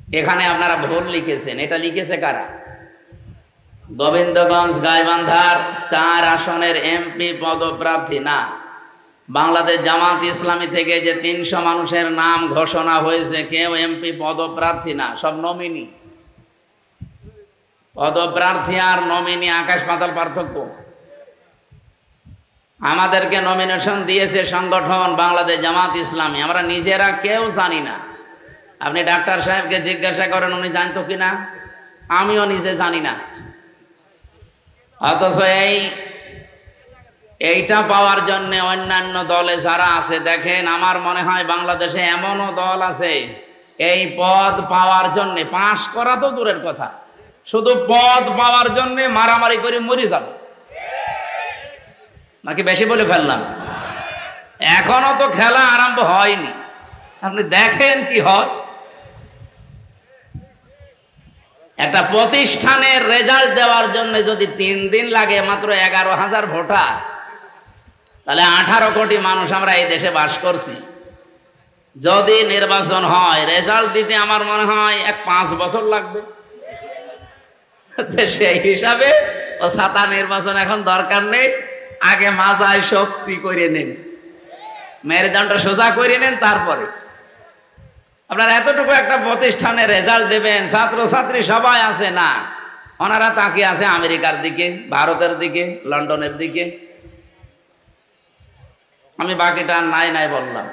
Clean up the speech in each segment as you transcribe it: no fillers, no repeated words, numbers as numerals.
এখানে আপনারা ভুল লিখেছেন। এটা লিখেছে কারা? গোবিন্দগঞ্জ গাইবান্ধার 4 আসনের এমপি পদপ্রার্থী না, বাংলাদেশ জামাত ইসলামী থেকে যে 300 মানুষের নাম ঘোষণা হয়েছে, কেউ এমপি পদপ্রার্থী না, সব নমিনি। পদপ্রার্থী আর নমিনি আকাশ পাতাল পার্থক্য। আমাদেরকে নমিনেশন দিয়েছে সংগঠন বাংলাদেশ জামাত ইসলামী, আমরা নিজেরা কেউ জানি না। আপনি ডাক্তার সাহেবকে জিজ্ঞাসা করেন উনি জানতো কিনা, আমিও নিজে জানি না। অথচ এইটা পাওয়ার জন্য অন্যান্য দলে যারা আছে, দেখেন আমার মনে হয় বাংলাদেশে এমনও দল আছে এই পদ পাওয়ার জন্য, পাশ করা তো দূরের কথা, শুধু পদ পাওয়ার জন্য মারামারি করে মরে যাবে। নাকি বেশি বলে ফেললাম? এখনো তো খেলা আরম্ভ হয়নি, আপনি দেখেন কি হয়। একটা প্রতিষ্ঠানের রেজাল্ট দেওয়ার জন্য যদি 3 দিন লাগে মাত্র 11,000 ভোটার, তাহলে 18 কোটি মানুষ আমরা এই দেশে বাস করছি। যদি নির্বাচন হয়, রেজাল্ট দিতে আমার মনে হয় 5 বছর লাগবে। সেই হিসাবে ও ছাতা নির্বাচন এখন দরকার নেই, আগে মাজায় শক্তি করে নেন, মেরুদণ্ডটা সোজা করে নেন, তারপরে আপনারা এতটুকু একটা প্রতিষ্ঠানে রেজাল্ট দেবেন, ছাত্রছাত্রী সবাই আছে না, ওনারা তাকিয়ে আছে আমেরিকার দিকে, ভারতের দিকে, লন্ডনের দিকে। আমি বাকিটা নাই বললাম।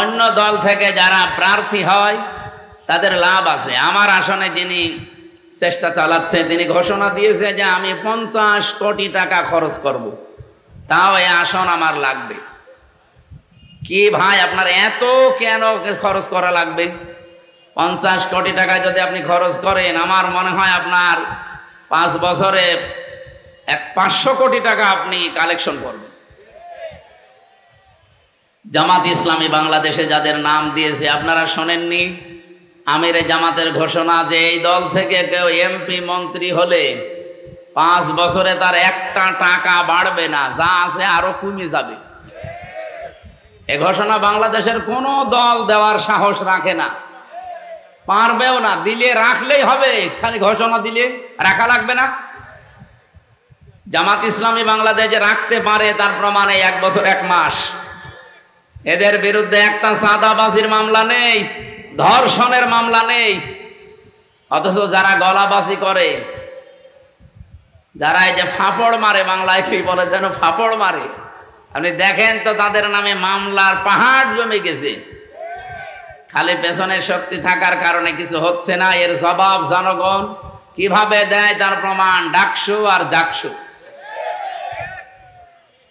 অন্য দল থেকে যারা প্রার্থী হয় তাদের লাভ আছে। আমার আসনে যিনি চেষ্টা চালাচ্ছে, তিনি ঘোষণা দিয়েছে যে আমি 50 কোটি টাকা খরচ করব, তাও এই আসন আমার লাগবে। কি ভাই, আপনার এত কেন খরচ করা লাগবে? 50 কোটি টাকা যদি আপনি খরচ করেন, আমার মনে হয় আপনার 5 বছরে 500 কোটি টাকা আপনি কালেকশন করবেন। জামাত ইসলামী বাংলাদেশে যাদের নাম দিয়েছে, আপনারা শোনেননি আমিরে জামাতের ঘোষণা যে এই দল থেকে কেউ এমপি মন্ত্রী হলে 5 বছরে তার একটা টাকা বাড়বে না, যা আছে আরো কমে যাবে। এ ঘোষণা বাংলাদেশের কোনো দল দেওয়ার সাহস রাখে না, পারবেও না। দিলে রাখলেই হবে, খালি ঘোষণা দিলে রাখা লাগবে না। জামাত ইসলামী বাংলাদেশে রাখতে পারে, তার প্রমাণে 1 বছর 1 মাস এদের বিরুদ্ধে একটা চাঁদাবাজির মামলা নেই, ধর্ষণের মামলা নেই। অথচ যারা গলাবাজি করে, যারা এই যে ফাপড় মারে, বাংলায় কি বলে যেন ফাপড় মারে, আপনি দেখেন তো তাদের নামে মামলার পাহাড় জমে গেছে। খালি পেছনের শক্তি থাকার কারণে কিছু হচ্ছে না, এর জবাব জনগণ কিভাবে দেয় তার প্রমাণ ডাকসু আর জাকসু।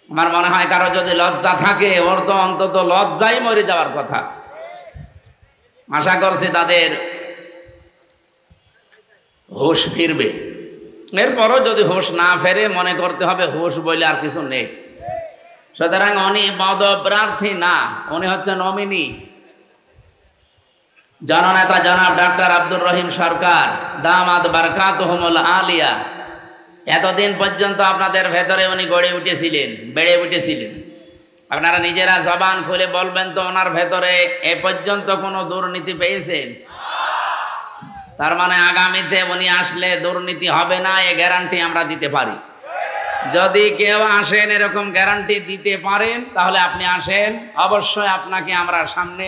আমার মনে হয় কারো যদি লজ্জা থাকে, ওর তো অন্তত লজ্জাই মরে যাওয়ার কথা। আশা করছি তাদের হুঁশ ফিরবে। এরপরও যদি হুঁশ না ফেরে, মনে করতে হবে হুঁশ বলে আর কিছু নেই। সুতরাং উনি পদপ্রার্থী না, উনি হচ্ছে নমিনি। জননেতা জনাব ডাক্তার আব্দুর রহিম সরকার দামাত বারকাতুহুমুল আলিয়া, এতদিন পর্যন্ত আপনাদের ভেতরে উনি বেড়ে উঠেছিলেন। আপনারা নিজেরা জবান খুলে বলবেন তো, ওনার ভেতরে এ পর্যন্ত কোনো দুর্নীতি পেয়েছেন? তার মানে আগামীতে উনি আসলে দুর্নীতি হবে না, এ গ্যারান্টি আমরা দিতে পারি। যদি কেউ আসেন এরকম গ্যারান্টি দিতে পারেন, তাহলে আপনি আসেন, অবশ্যই আপনাকে আমরা সামনে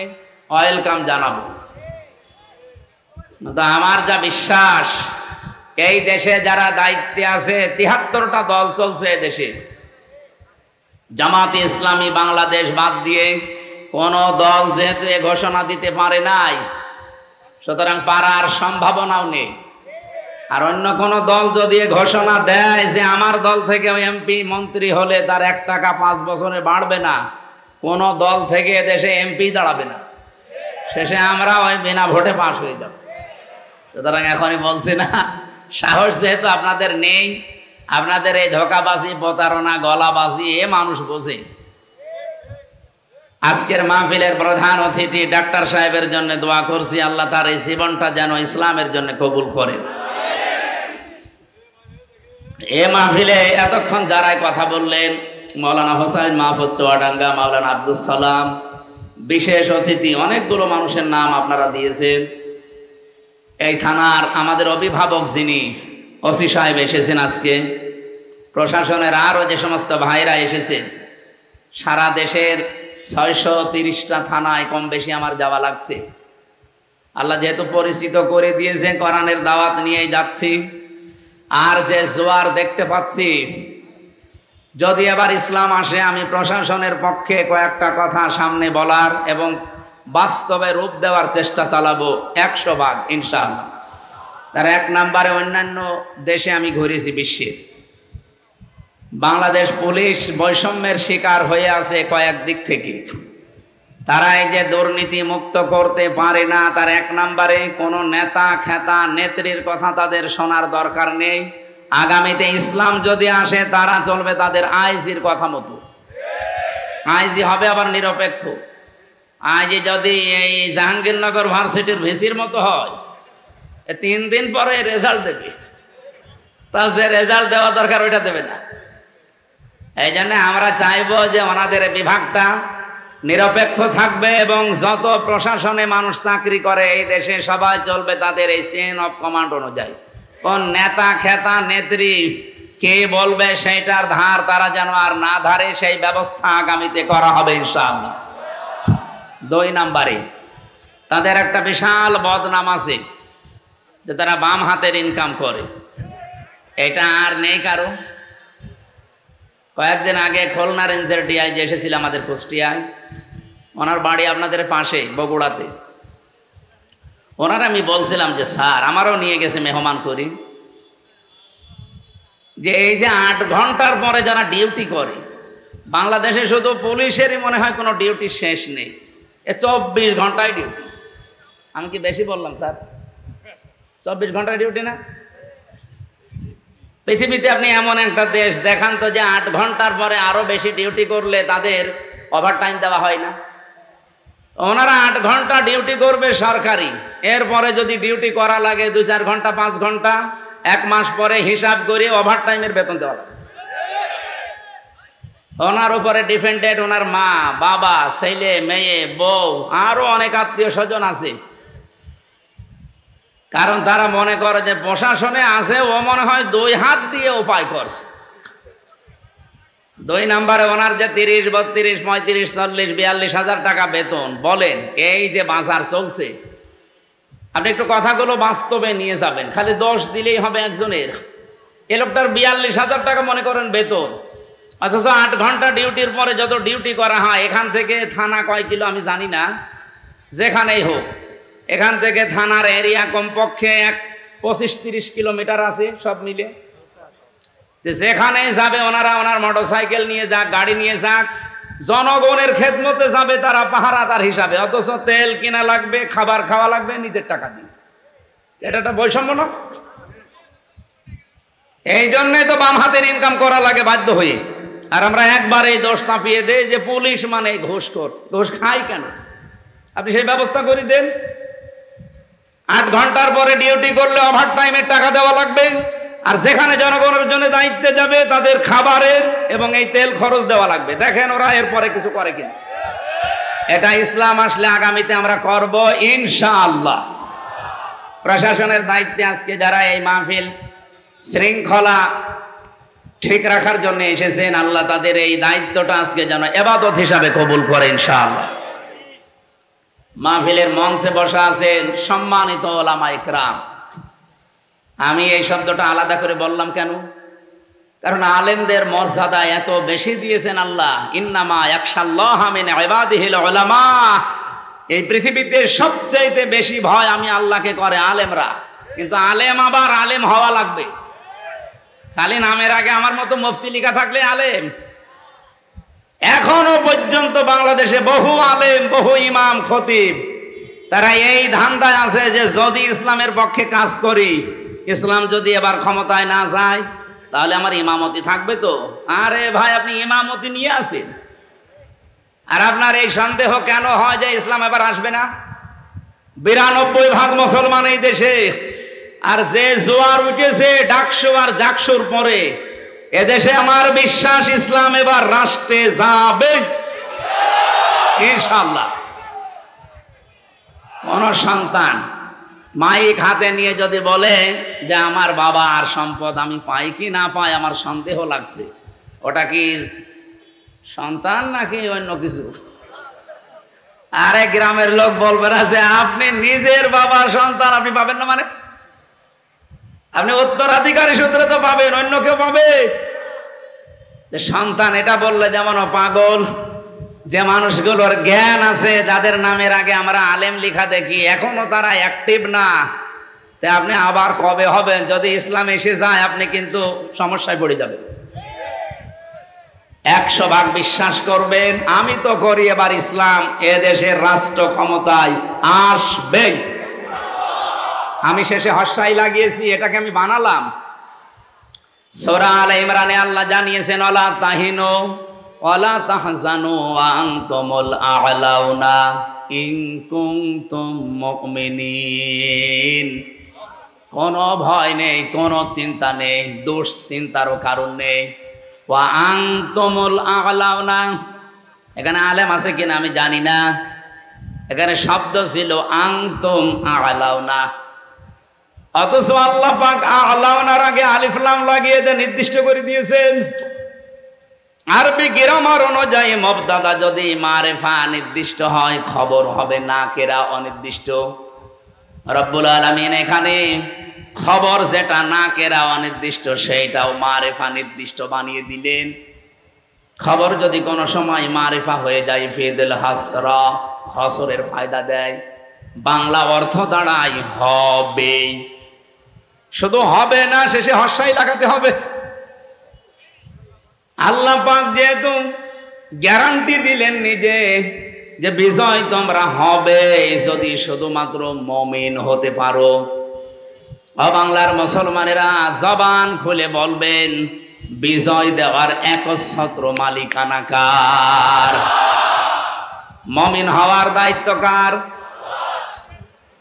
ওয়েলকাম জানাবো। তো আমার যা বিশ্বাস, এই দেশে যারা দায়িত্বে আছে, 73টা দল চলছে দেশে, জামাত ইসলামী বাংলাদেশ বাদ দিয়ে কোন দল যেহেতু এ ঘোষণা দিতে পারে নাই, সুতরাং পারার সম্ভাবনাও নেই। আর অন্য কোন দল যদি ঘোষণা দেয় যে আমার দল থেকে এমপি মন্ত্রী হলে তার 1 টাকা 5 বছরে বাড়বে না, কোন দল থেকে দেশে এমপি দাঁড়াবে না, শেষে আমরা ওই বিনা ভোটে পাশ হয়ে যাব। সুতরাং এখনই বলছি না, সাহস যেহেতু আপনাদের নেই, আপনাদের এই ধোঁকাবাজি, প্রতারণা, গলাবাজি এ মানুষ বোঝে। আজকের মাহফিলের প্রধান অতিথি ডাক্তার সাহেবের জন্য দোয়া করছি, আল্লাহ তার এই জীবনটা যেন ইসলামের জন্য কবুল করেন। এ মাহফিলে এতক্ষণ যারাই কথা বললেন, মাওলানা হোসাইন মাহফুজ চুয়াডাঙ্গা, মাওলানা আব্দুল সালাম, বিশেষ অতিথি, অনেকগুলো মানুষের নাম আপনারা দিয়েছেন। এই থানার আমাদের অভিভাবক যিনি ওসি সাহেব এসেছেন আজকে, প্রশাসনের আরও যে সমস্ত ভাইরা এসেছেন, সারা দেশের 630টা থানায় কম বেশি আমার যাওয়া লাগছে। আল্লাহ যেহেতু পরিচিত করে দিয়েছে, কোরআনের দাওয়াত নিয়েই যাচ্ছি। আর যে জোয়ার দেখতে পাচ্ছি, যদি এবার ইসলাম আসে, আমি প্রশাসনের পক্ষে কয়েকটা কথা সামনে বলার এবং বাস্তবে রূপ দেওয়ার চেষ্টা চালাবো 100 ভাগ ইনশাআল্লাহ। তার 1 নম্বরে, অন্যান্য দেশে আমি ঘুরেছি বিশ্বের, বাংলাদেশ পুলিশ বৈষম্যের শিকার হয়ে আছে কয়েক দিক থেকে। তারা এই যে দুর্নীতি মুক্ত করতে পারে না, তার 1 নম্বরে কোনো নেতা খেতা নেত্রীর কথা তাদের শোনার দরকার নেই। আগামীতে ইসলাম যদি আসে, তারা চলবে তাদের আইজির কথা মতো। আইজি হবে আবার নিরপেক্ষ। আইজি যদি এই জাহাঙ্গীরনগর ভার্সিটির ভিসির মতো হয়, 3 দিন পরে রেজাল্ট দেবে, তার যে রেজাল্ট দেওয়া দরকার ওইটা দেবে না। এই জন্য আমরা চাইবো যে ওনাদের বিভাগটা নিরপেক্ষ থাকবে এবং যত প্রশাসনে মানুষ চাকরি করে এই দেশে সবাই চলবে তাদের এই চেইন অফ কমান্ড অনুযায়ী। কোন নেতা খেতা নেত্রী কে বলবে সেইটার ধার তারা যেন আর না ধারে, সেই ব্যবস্থা আগামীতে করা হবে ইনশাআল্লাহ। 2 নম্বরে, তাদের একটা বিশাল বদনাম আছে যে তারা বাম হাতের ইনকাম করে। এটা আর নেই কারো। কয়েকদিন আগে খুলনা রেঞ্জের ডিআইজি এসেছিল আমাদের কুষ্টিয়ায়, ওনার বাড়ি আপনাদের পাশে বগুড়াতে। ওনার আমি বলছিলাম যে স্যার, আমারও নিয়ে গেছে মেহমান করি, যে এই যে 8 ঘন্টার পরে যারা ডিউটি করে, বাংলাদেশে শুধু পুলিশেরই মনে হয় কোনো ডিউটি শেষ নেই, 24 ঘন্টায় ডিউটি। আমি কি বেশি বললাম স্যার? 24 ঘন্টায় ডিউটি না? পৃথিবীতে আপনি এমন একটা দেশ দেখান তো যে 8 ঘন্টার পরে আরো বেশি ডিউটি করলে তাদের ওভারটাইম দেওয়া হয় না। ওনারা 8 ঘন্টা ডিউটি করবে সরকারি, এরপরে যদি ডিউটি করা লাগে 2-4 ঘন্টা 5 ঘন্টা, 1 মাস পরে হিসাব করে ওভারটাইমের বেতন দেওয়া লাগে। ওনার উপরে ডিপেন্ডেন্ট ওনার মা বাবা ছেলে মেয়ে বউ আরো অনেক আত্মীয় স্বজন আছে। কারণ তারা মনে করে যে প্রশাসনে আছে, ও মনে হয় 2 হাত দিয়ে উপায় করছে। 2 নম্বরে, ওনার যে 30, 32, 35, 40, 42 হাজার টাকা বেতন, বলেন এই যে বাজার চলছে, আপনি একটু কথাগুলো বাস্তবে নিয়ে যাবেন। খালি দোষ দিলেই হবে একজনের। এ লোকটার 42 হাজার টাকা মনে করেন বেতন, অথচ 8 ঘন্টা ডিউটির পরে যত ডিউটি করা হয়, এখান থেকে থানা কয় কিলো আমি জানি না, যেখানেই হোক, এখান থেকে থানার এরিয়া কমপক্ষে 25-30 কিলোমিটার আছে সব মিলে। যেখানে যাবে ওনারা, ওনার মোটরসাইকেল নিয়ে যাক, গাড়ি নিয়ে যাক, জনগণের খেদমতে যাবে তারা পাহারাদার হিসাবে, অথচ তেল কিনা লাগবে, খাবার খাওয়া লাগবে নিজের টাকা দিয়ে। এটা একটা বৈষম্য না? এই জন্যই তো বাম হাতের ইনকাম করা লাগে বাধ্য হয়ে। আর আমরা একবার এই দোষ চাপিয়ে দেই যে পুলিশ মানে ঘুষখোর, ঘুষ খায় কেন? আপনি সেই ব্যবস্থা করে দেন। 8 ঘন্টার পরে ডিউটি করলে ওভারটাইমের টাকা দেওয়া লাগবে, আর যেখানে জনগণের জন্য দায়িত্বে যাবে তাদের খাবারের এবং এই তেল খরচ দেওয়া লাগবে। দেখেন ওরা এরপরে কিছু করে কিনা। এটা ইসলাম আসলে আগামীতে আমরা করব ইনশাআল্লাহ। প্রশাসনের দায়িত্বে আজকে যারা এই মাহফিল শৃঙ্খলা ঠিক রাখার জন্য এসেছেন, আল্লাহ তাদের এই দায়িত্বটা আজকে যেন ইবাদত হিসাবে কবুল করে ইনশাআল্লাহ। মাহফিলের মঞ্চে বসা আছেন সম্মানিত ওলামা ইকরাম। আমি এই শব্দটা আলাদা করে বললাম কেন? কারণ আলেমদের মর্যাদা এত বেশি দিয়েছেন আল্লাহ। ইন্নামা ইয়াখশাল্লাহা মিন ইবাদিহিল উলামা। এই পৃথিবীতে সবচেয়ে বেশি ভয় আমি আল্লাহকে করে আলেমরা। কিন্তু আলেম আবার আলেম হওয়া লাগবে। খালি নামের আগে আমার মতো মুফতি লেখা থাকলে আলেম? এখনো পর্যন্ত বাংলাদেশে বহু আলেম, বহু ইমাম, খতিব, তারা এই ধান্দায় আছে যে যদি ইসলামের পক্ষে কাজ করি, ইসলাম যদি এবার ক্ষমতায় না যায়, তাহলে আমার ইমামতি থাকবে তো। আরে ভাই, আপনি ইমামতি নিয়ে আসেন, আর আপনার এই সন্দেহ কেন হয় যে ইসলাম এবার আসবে না? 92% মুসলমান এই দেশে, আর যে জোয়ার উঠেছে ডাকসু আর জাকসুর পরে, এদেশে আমার বিশ্বাস ইসলাম এবার রাষ্ট্রে যাবে ইনশাআল্লাহ। কোন সন্তান মাইক হাতে নিয়ে যদি বলে যে আমার বাবার সম্পদ আমি পাই কি না পাই আমার সন্দেহ লাগছে, ওটা কি সন্তান নাকি অন্য কিছু? আরে গ্রামের লোক বলবে না যে আপনি নিজের বাবার সন্তান আপনি পাবেন না, মানে আপনি উত্তরাধিকারী সূত্রে তো পাবেন, অন্য কেউ পাবে? যে সন্তান এটা বললে যেমন পাগল। যে মানুষগুলোর জ্ঞান আছে, যাদের নামের আগে আমরা আলেম লেখা দেখি, এখনো তারা অ্যাক্টিভ না। তাই আপনি আবার কবে হবেন? যদি ইসলাম এসে যায় আপনি কিন্তু সমস্যায় পড়ে যাবেন। 100 ভাগ বিশ্বাস করবেন, আমি তো করি এবার ইসলাম এ দেশের রাষ্ট্র ক্ষমতায় আসবে। আমি শেষে হর্ষাই লাগিয়েছি, এটাকে আমি বানালাম। সূরা আলে ইমরানে আল্লাহ জানিয়েছেন ওয়ালা তাহিনু ওয়ালা তাহজানু ওয়া আনতুমুল আ'লাউনা ইন কুনতুম মুমিনিন। কোনো ভয় নেই, কোনো চিন্তা নেই, দুশ্চিন্তারও কারণ নেই। ওয়া আনতুমুল আ'লাউনা, এখানে আলেম আছে কিনা আমি জানি না, এখানে শব্দ ছিল আনতুম আ'লাউনা, অথচ আল্লাহ পাক আ'লাউনার আগে আলিফ লাম লাগিয়ে দিয়ে নির্দিষ্ট করে দিয়েছেন। আরবি গ্রামার অনুযায়ী মুবতাদা যদি মারিফা নির্দিষ্ট হয়, খবর হবে নাকেরা অনির্দিষ্ট। রব্বুল আলামিন এখানে খবর যেটা নাকেরা অনির্দিষ্ট সেইটাও মারিফা নির্দিষ্ট বানিয়ে দিলেন। খবর যদি কোনো সময় মারিফা হয়ে যায় ফিদুল হাসরা, হসরের ফায়দা দেয়। বাংলা অর্থ দাঁড়ায় হবে, শুধু হবে না, শেষে হর্ষাই লাগাতে হবে। আল্লাহ পাক যেহেতু গ্যারান্টি দিলেন নিজে যে বিজয় তোমরা হবে যদি শুধুমাত্র মুমিন হতে পারো। বাংলার মুসলমানেরা জবান খুলে বলবেন বিজয় দেওয়ার একচ্ছত্র মালিকানা কার? মুমিন হওয়ার দায়িত্ব কার?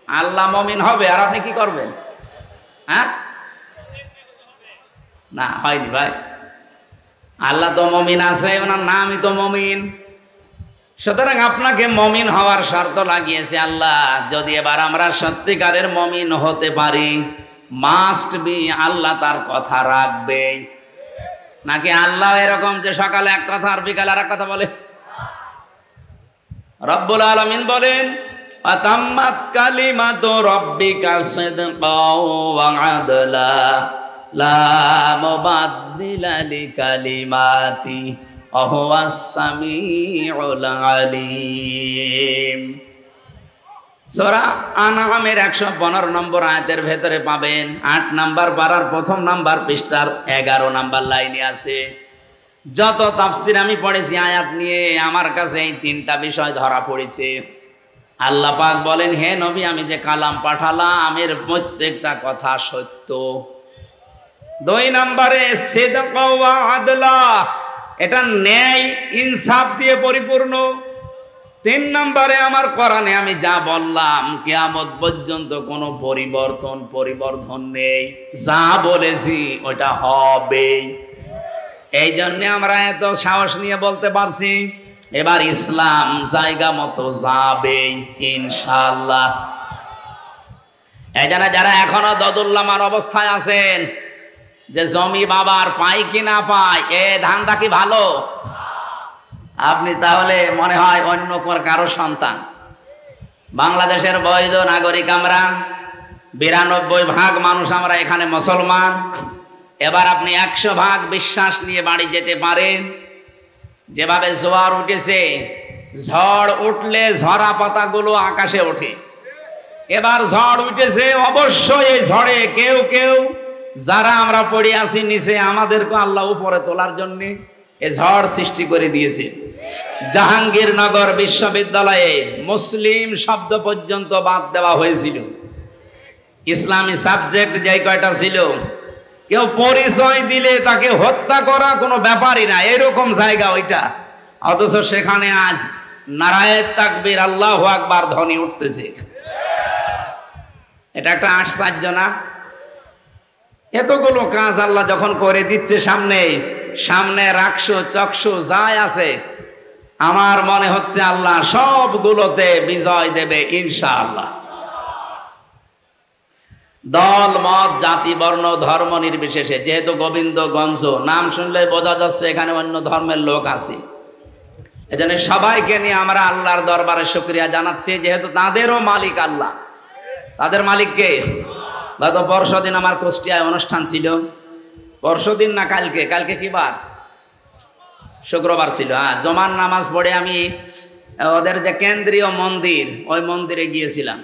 আল্লাহ মুমিন হবে আর আপনি কি করবেন? হ্যাঁ, না হয়নি ভাই। আল্লাহ তো মুমিন আছে, ওনার নামই তো মুমিন। সুতরাং আপনাকে মুমিন হওয়ার শর্ত লাগিয়েছে আল্লাহ। যদি এবার আমরা সত্যিকারের মুমিন হতে পারি, মাস্ট বি আল্লাহ তার কথা রাখবে। নাকি আল্লাহ এরকম যে সকালে এক কথা আর বিকালে আর এক কথা বলে? রব্বুল আলামিন বলেন আতাম্মাত কালিমাতু রাব্বিকা সিদকাও ওয়া আদলা লা মুবাদদিলা লিকালিমাতি ওয়া হুয়াস সামিউল আলিম। সূরা আনআমের 115 নম্বর আয়াতের ভেতরে পাবেন 8 নাম্বার পারার প্রথম নাম্বার পৃষ্ঠার 11 নাম্বার লাইনে আছে। যত তাফসীর আমি পড়েছি আয়াত নিয়ে, আমার কাছে এই 3টা বিষয় ধরা পড়েছে। আল্লাহ পাক বলেন, হে নবী, আমি যে কালাম পাঠালাম এর প্রত্যেকটা কথা সত্য। 2 নম্বরে সিদক ওয়া আদলা, এটা ন্যায় ইনসাফ দিয়ে পরিপূর্ণ। 3 নম্বরে আমার কোরআনে আমি যা বললাম কিয়ামত পর্যন্ত কোনো পরিবর্ধন নেই। যা বলেছি ওটা হবে। এই জন্য আমরা এত সাহস নিয়ে বলতে পারছি এবার ইসলাম জায়গা মতো যাবে ইনশাআল্লাহ। এই জন্য যারা এখনো দদুল্লামার অবস্থায় আছেন যে জমি বাবার পাই কি না পাই, এ ধান্দা কি ভালো? আপনি তাহলে মনে হয় অন্য কারো সন্তান। বাংলাদেশের বৈধ নাগরিক আমরা, 92% মানুষ আমরা এখানে মুসলমান। এবার আপনি 100 ভাগ বিশ্বাস নিয়ে বাড়ি যেতে পারেন। যেভাবে জোয়ার উঠেছে, ঝড় উঠলে ঝরা পাতাগুলো আকাশে ওঠে। এবার ঝড় উঠেছে, অবশ্যই এই ঝড়ে কেউ কেউ যারা আমরা পড়ে আছি নিচে, আমাদেরকে আল্লাহ উপরে তোলার জন্য এই ঝড় সৃষ্টি করে দিয়েছে। জাহাঙ্গীরনগর বিশ্ববিদ্যালয়ে মুসলিম শব্দ পর্যন্ত বাদ দেওয়া হয়েছিল। ইসলামী সাবজেক্ট যে কয়টা ছিল, কেউ পরিচয় দিলে তাকে হত্যা করা কোনো ব্যাপারই না, এরকম জায়গা ওইটা। অথচ সেখানে আজ নারায়ে তাকবীর আল্লাহু আকবার ধ্বনি উঠতেছে। এটা একটা আশ্চর্য না? এতগুলো কাজ আল্লাহ যখন করে দিচ্ছে সামনে, সামনে রাখছো চক্ষু যাই আছে, আমার মনে হচ্ছে আল্লাহ সবগুলোতে বিজয় দেবে ইনশাআল্লাহ। দল মত জাতি বর্ণ ধর্ম নির্বিশেষে, যেহেতু গোবিন্দগঞ্জ নাম শুনলে বোঝা যাচ্ছে এখানে অন্য ধর্মের লোক আছে, এজন্য সবাইকে নিয়ে আমরা আল্লাহর দরবারে শুকরিয়া জানাচ্ছি, যেহেতু তাদেরও মালিক আল্লাহ। তাদের মালিক কে? গত পরশুদিন আমার কুষ্টিয়ায় অনুষ্ঠান ছিল। পরশুদিন না কালকে? কালকে কি বার? শুক্রবার ছিল। হ্যাঁ, জুমার নামাজ পড়ে আমি ওদের যে কেন্দ্রীয় মন্দির, ওই মন্দিরে গিয়েছিলাম।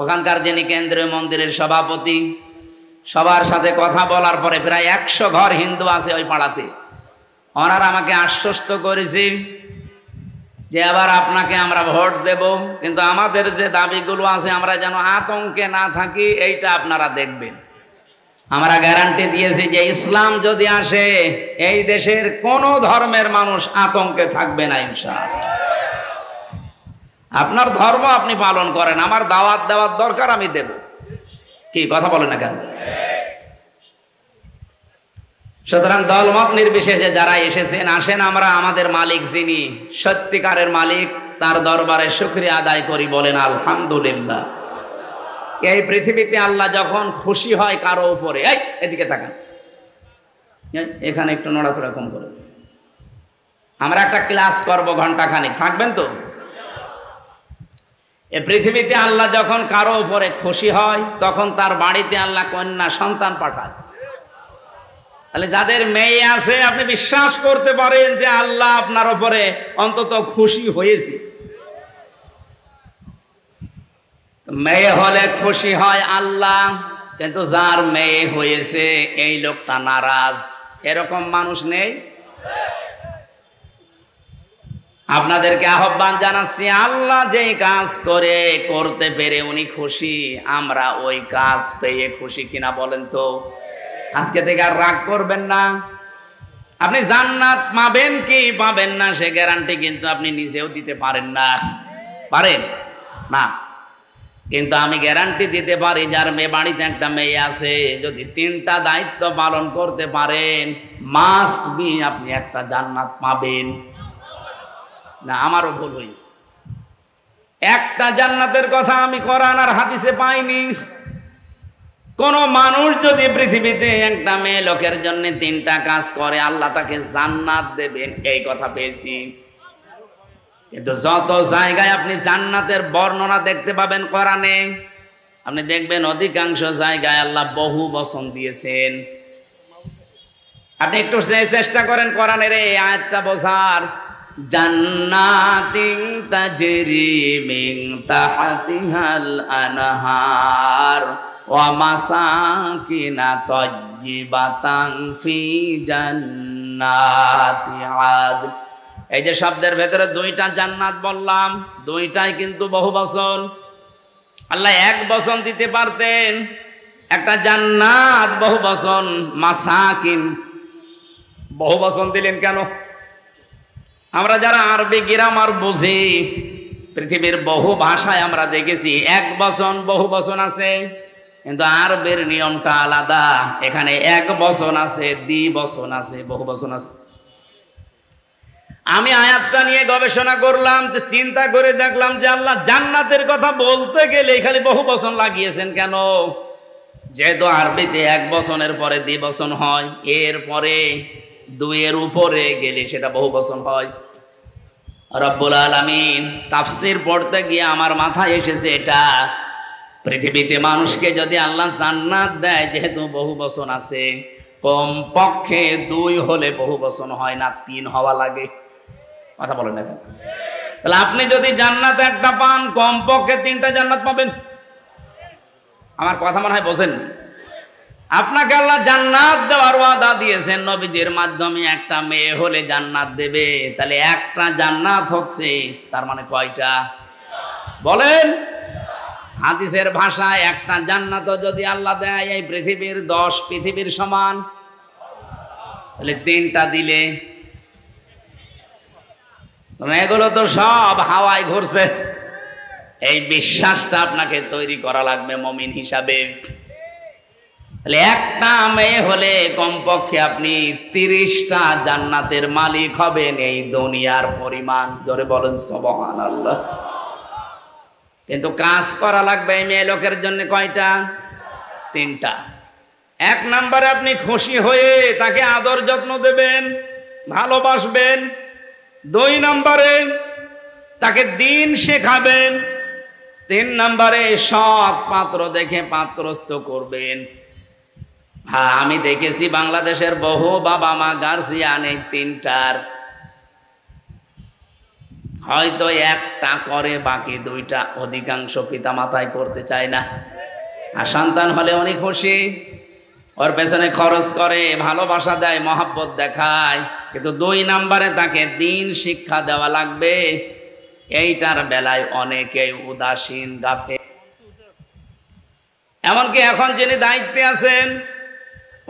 ওখানকার যিনি কেন্দ্রীয় মন্দিরের সভাপতি, সবার সাথে কথা বলার পরে প্রায় 100 ঘর হিন্দু আছে ওই পাড়াতে। ওনারা আমাকে আশ্বস্ত করেছে যে আবার আপনাকে আমরা ভোট দেব, কিন্তু আমাদের যে দাবিগুলো আছে আমরা যেন আতঙ্কে না থাকি, এইটা আপনারা দেখবেন। আমরা গ্যারান্টি দিয়েছি যে ইসলাম যদি আসে এই দেশের কোনো ধর্মের মানুষ আতঙ্কে থাকবে না ইনশাআল্লাহ। আপনার ধর্ম আপনি পালন করেন, আমার দাওয়াত দেওয়ার দরকার আমি দেব। কি কথা বলেন না কেন? সুতরাং দলমত নির্বিশেষে যারা এসেছেন, আসেন আমরা আমাদের মালিক যিনি সত্যিকারের মালিক তার দরবারে শুকরিয়া আদায় করি, বলেন আলহামদুলিল্লাহ। এই পৃথিবীতে আল্লাহ যখন খুশি হয় কারো উপরে, এই এদিকে তাকান, এখানে একটু নড়াচড়া কম করে, আমরা একটা ক্লাস করব ঘন্টাখানিক, থাকবেন তো? এই পৃথিবীতে আল্লাহ যখন কারো উপরে খুশি হয় তখন তার বাড়িতে আল্লাহ কন্যা সন্তান পাঠায়। তাহলে যাদের মেয়ে আছে আপনি বিশ্বাস করতে পারেন যে আল্লাহ আপনার উপরে অন্তত খুশি হয়েছে। মেয়ে হলে খুশি হয় আল্লাহ, কিন্তু যার মেয়ে হয়েছে এই লোকটা নারাজ, এরকম মানুষ নেই? আপনাদেরকে আহ্বান জানাচ্ছি, আল্লাহ যেই কাজ করতে পেরে উনি খুশি, আমরা ওই কাজ পেয়ে খুশি কিনা বলেন তো? আজকে থেকে আর রাগ করবেন না। আপনি জান্নাত পাবেন কি পাবেন না সে গ্যারান্টি কিন্তু আপনি নিজেও দিতে পারেন না। পারেন না? কিন্তু আমি গ্যারান্টি দিতে পারি, যার মেয়ে বাড়িতে একটা মেয়ে আছে, যদি 3টা দায়িত্ব পালন করতে পারেন মাস্ট বি আপনি একটা জান্নাত পাবেন। না, আমারও ভুল হয়েছে। একটা জান্নাতের কথা আমি কোরআন আর হাদিসে পাইনি। কোন মানুষ যদি পৃথিবীতে একটা মেয়ে লোকের জন্য 3টা কাজ করে আল্লাহ তাকে জান্নাত দেবেন, এই কথা পেয়েছি। কিন্তু যত জায়গায় আপনি জান্নাতের বর্ণনা দেখতে পাবেন কোরআনে, আপনি দেখবেন অধিকাংশ জায়গায় আল্লাহ বহু বচন দিয়েছেন। আপনি একটু চেষ্টা করেন কোরআনের এই আয়াতটা বোঝার। জান্নাতিন তাজরি মিন তাহতিহাল আনহার ওয়া মাসাকিনা তাইয়্যিবাতান ফি জান্নাতি আদন। এই যে শব্দের ভেতরে 2টা জান্নাত বললাম, 2টাই কিন্তু বহু বচন। আল্লাহ এক বচন দিতে পারতেন, একটা জান্নাত বহু বচন, মাসাকিন বহু বচন দিলেন কেন? আমরা যারা আরবি গ্রামার বুঝি, পৃথিবীর বহু ভাষায় আমরা দেখেছি এক বচন বহু বচন আছে, কিন্তু আরবের নিয়মটা আলাদা। এখানে এক বচন আছে, দ্বিবচন আছে, বহু বচন আছে। আমি আয়াতটা নিয়ে গবেষণা করলাম, যে চিন্তা করে দেখলাম যে আল্লাহ জান্নাতের কথা বলতে গেলে এখানে বহু বচন লাগিয়েছেন কেন? যেহেতু আরবিতে এক বচনের পরে দ্বিবচন হয়, এরপরে 2-এর উপরে গেলে সেটা বহু বচন হয়। রব্বুল আলামিন তাফসীর পড়তে গিয়ে আমার মাথায় এসেছে এটা, পৃথিবীতে মানুষকে যদি আল্লাহ জান্নাত দেয়, যেহেতু বহু বচন আছে, কমপক্ষে 2 হলে বহু বচন হয় না, 3 হওয়া লাগে। কথা বলেন না কেন? তাহলে আপনি যদি জান্নাত একটা পান, কমপক্ষে 3টা জান্নাত পাবেন। আমার কথা মনে হয় বোঝেন। আপনাকে আল্লাহ জান্নাত দেওয়ার ওয়াদা দিয়েছেন নবীজির মাধ্যমে, একটা মেয়ে হলে জান্নাত দেবে। তাহলে একটা জান্নাত হচ্ছে, তার মানে কয়টা বলেন? হাদিসের ভাষায় একটা জান্নাতও যদি আল্লাহ দেয় এই পৃথিবীর 10 পৃথিবীর সমান, তাহলে 3টা দিলে এগুলো তো সব হাওয়ায় ঘুরছে। এই বিশ্বাসটা আপনাকে তৈরি করা লাগবে মুমিন হিসাবে। তাহলে একটা মেয়ে হলে কমপক্ষে আপনি 30টা জান্নাতের মালিক হবেন, এই দুনিয়ার পরিমাণ। জোরে বলেন সুবহানাল্লাহ। কিন্তু কাজ করা লাগবে এই মেয়ে লোকের জন্য কয়টা? 3টা। 1 নম্বরে আপনি খুশি হয়ে তাকে আদর যত্ন দেবেন, ভালোবাসবেন। 2 নম্বরে তাকে দ্বীন শেখাবেন। 3 নম্বরে সৎ পাত্র দেখে পাত্রস্থ করবেন। হ্যাঁ, আমি দেখেছি বাংলাদেশের বহু বাবা মা গার্জিয়ান এই 3টার হয়তো 1টা করে, বাকি 2টা অধিকাংশ পিতা মাতাই করতে চায় না। আর সন্তান হলে উনি খুশি, ওর পেছনে খরচ করে, ভালোবাসা দেয়, মহব্বত দেখায়, কিন্তু 2 নম্বরে তাকে দ্বীন শিক্ষা দেওয়া লাগবে। এইটার বেলায় অনেকেই উদাসীন, গাফেল। এমনকি এখন যিনি দায়িত্বে আছেন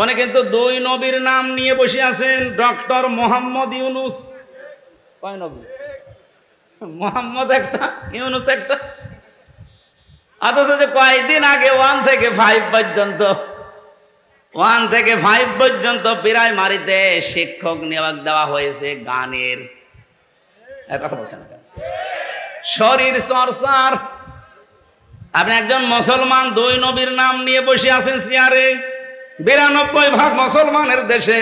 উনি কিন্তু 2 নবীর নাম নিয়ে বসে আছেন। ডক্টর মোহাম্মদ ইউনুস, কয় নবী? মোহাম্মদ একটা, ইউনুস একটা। অথচ যে কয়েকদিন আগে 1 থেকে 5 পর্যন্ত প্রাইমারিতে শিক্ষক নিয়োগ দেওয়া হয়েছে গানের। কথা বলছেন না? শরীর চর্চার। আপনি একজন মুসলমান 2 নবীর নাম নিয়ে বসে আছেন চেয়ারে। 92% মুসলমানের দেশে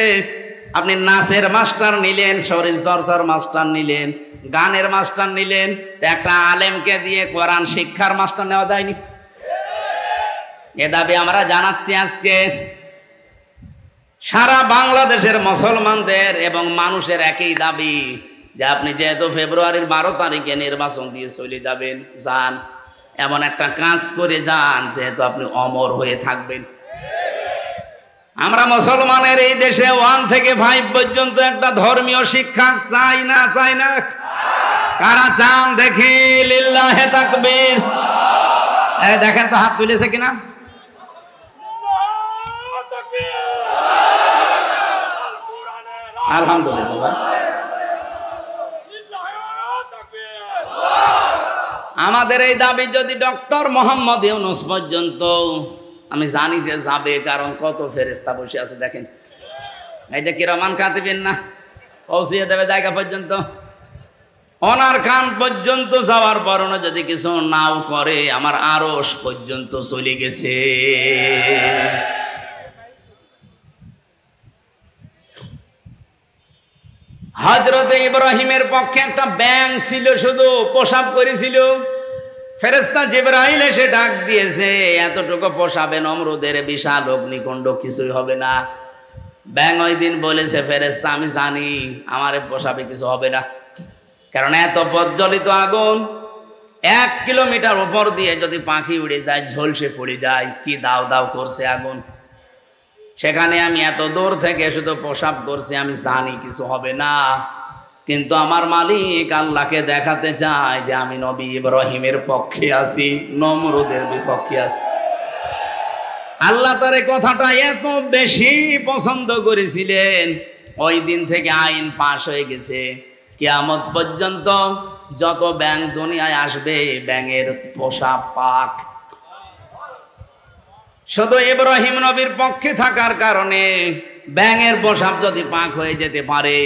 আপনি নাচের মাস্টার নিলেন, শরীর চর্চার মাস্টার নিলেন, গানের মাস্টার নিলেন, একটা আলেমকে দিয়ে কোরআন শিক্ষার মাস্টার নেওয়া যায়নি? এ দাবি আমরা জানাচ্ছি আজকে। সারা বাংলাদেশের মুসলমানদের এবং মানুষের একই দাবি যে আপনি যেহেতু ফেব্রুয়ারির 12 তারিখে নির্বাচন দিয়ে চলে যাবেন, যান, এমন একটা কাজ করে যান যেহেতু আপনি অমর হয়ে থাকবেন। আমরা মুসলমানের এই দেশে 1 থেকে 5 পর্যন্ত একটা ধর্মীয় শিক্ষা চাই না? চাই না? কারা চান দেখি? লিল্লাহে তাকবীর। দেখেন তো হাত তুলেছে কিনা? আলহামদুলিল্লাহ। আমাদের এই দাবি যদি ডক্টর মোহাম্মদ ইউনুস পর্যন্ত, আমি জানি যে যাবে, কারণ কত ফেরেশতা বসে আছে দেখেন। এইটা কি রহমান কাতিবেন না? পৌঁছিয়ে দেবে জায়গা পর্যন্ত। ওনার কান পর্যন্ত যাওয়ার পরও যদি কিছু নাও করে, আমার আরশ পর্যন্ত চলে গেছে। হযরতে ইব্রাহিমের পক্ষে একটা ব্যাঙ ছিল, শুধু পেশাব করেছিল। ফেরেশতা জিবরাইল এসে ডাক দিয়েছে, এতটুকু পেশাবে নমরুদের বিশাল অগ্নিকুণ্ড কিছুই হবে না। ব্যাঙ ওই দিন বলেছে, ফেরেশতা আমি জানি আমার পেশাবে কিছু হবে না, কারণ এত প্রজ্বলিত আগুন 1 কিলোমিটার উপর দিয়ে যদি পাখি উড়ে যায়, ঝলসে পড়ে যায়, কি দাও দাও করছে আগুন। সেখানে আমি এত দূর থেকে শুধু পেশাব করছি, আমি জানি কিছু হবে না, কিন্তু আমার মালিক আল্লাহকে দেখাতে চায় যে আমি নবী ইব্রাহিমের পক্ষে আছি, নমরুদের বিপক্ষে আছি। আল্লাহ তার এই কথাটা এত বেশি পছন্দ করেছিলেন, ওই দিন থেকে আইন পাশ হয়ে গেছে, কিয়ামত পর্যন্ত যত ব্যাঙ দুনিয়ায় আসবে, ব্যাঙের পেশাব পাক। শুধু ইব্রাহিম নবীর পক্ষে থাকার কারণে ব্যাঙের পেশাব যদি পাক হয়ে যেতে পারে,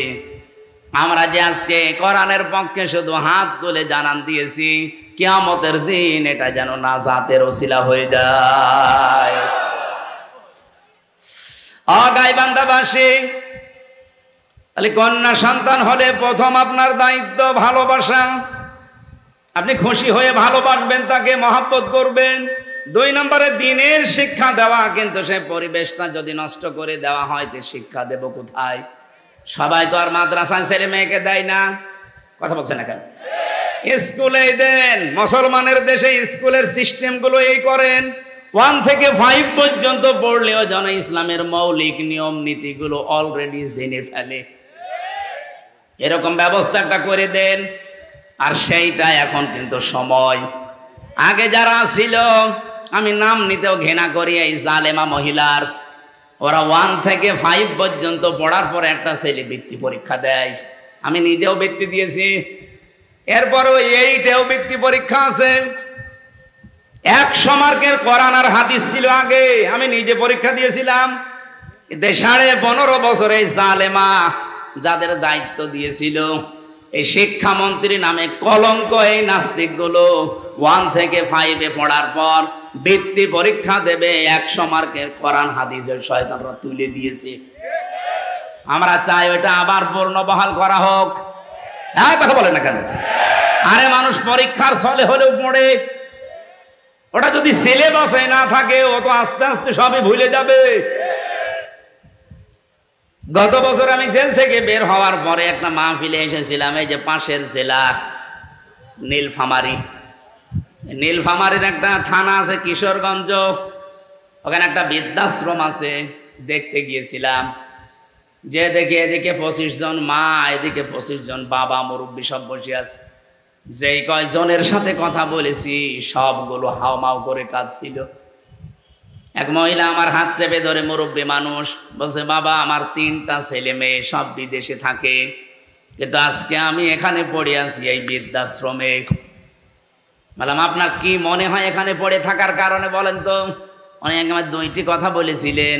আমরা যে আজকে কোরআনের পক্ষে শুধু হাত তুলে জানান দিয়েছি, কিয়ামতের দিন এটা যেন নাজাতের ওসিলা হয়ে যায়। গাইবান্ধাবাসী, তাহলে কন্যা সন্তান হলে প্রথম আপনার দায়িত্ব ভালোবাসা। আপনি খুশি হয়ে ভালোবাসবেন, তাকে মহব্বত করবেন। 2 নম্বরে দ্বীনের শিক্ষা দেওয়া। কিন্তু সে পরিবেশটা যদি নষ্ট করে দেওয়া হয়, তো শিক্ষা দেব কোথায়? সবাই তো আর মাদ্রাসায় ছেলে মেয়েকে দেয় না। কথা বলছে না কেন? স্কুলেই দেন। মুসলমানের দেশে স্কুলের সিস্টেমগুলো এই করেন, 1 থেকে 5 পর্যন্ত পড়লেও যেন ইসলামের মৌলিক নিয়ম নীতিগুলো অলরেডি জেনে ফেলে, এরকম ব্যবস্থাটা করে দেন। আর সেইটা এখন কিন্তু সময়। আগে যারা ছিল, আমি নাম নিতেও ঘৃণা করি, এই জালেমা মহিলার, ওরা 1 থেকে 5 পর্যন্ত পড়ার পর একটা ছেলে বৃত্তি পরীক্ষা দেয়। আমি নিজেও বৃত্তি দিয়েছি। এরপরও 8এও বৃত্তি পরীক্ষা আছে। 100 মার্কের কোরআন আর হাদিস ছিল আগে, আমি নিজে পরীক্ষা দিয়েছিলাম। 15.5 বছরে জালেমা যাদের দায়িত্ব দিয়েছিল, এই শিক্ষামন্ত্রী নামে কলঙ্ক, এই নাস্তিক গুলো 1 থেকে 5 পড়ার পর বৃত্তি পরীক্ষা দেবে, 100 মার্কের কোরআন হাদিসের শয়তানরা তুলে দিয়েছে। আমরা চাই ওটা আবার পূর্ণ বহাল করা হোক। হ্যাঁ, কথা বলে না কেন? আরে মানুষ পরীক্ষার ছলে হলেও পড়ে, ওটা যদি সিলেবাসে না থাকে ও তো আস্তে আস্তে সবই ভুলে যাবে। গত বছর আমি জেল থেকে বের হওয়ার পরে একটা মাহফিলে এসেছিলাম, এই যে পাশের জেলা নীলফামারী। নীলফামারীর একটা থানা আছে কিশোরগঞ্জ, ওখানে একটা বৃদ্ধাশ্রম আছে, দেখতে গিয়েছিলাম। যে দেখি এদিকে 25 জন মা, এদিকে 25 জন বাবা মুরব্বী সব বসে আছে। যেই কয়জনের সাথে কথা বলেছি সবগুলো হাওমাও করে কাঁদছিল। এক মহিলা আমার হাত চেপে ধরে, মুরব্বী মানুষ, বলছে, বাবা আমার 3টা ছেলে মেয়ে সব বিদেশে থাকে, কিন্তু আজকে আমি এখানে পড়ে আছি এই বৃদ্ধাশ্রমে। বললাম, আপনার কি মনে হয় এখানে পড়ে থাকার কারণে বলেন তো? অনেক আমার 2টি কথা বলেছিলেন।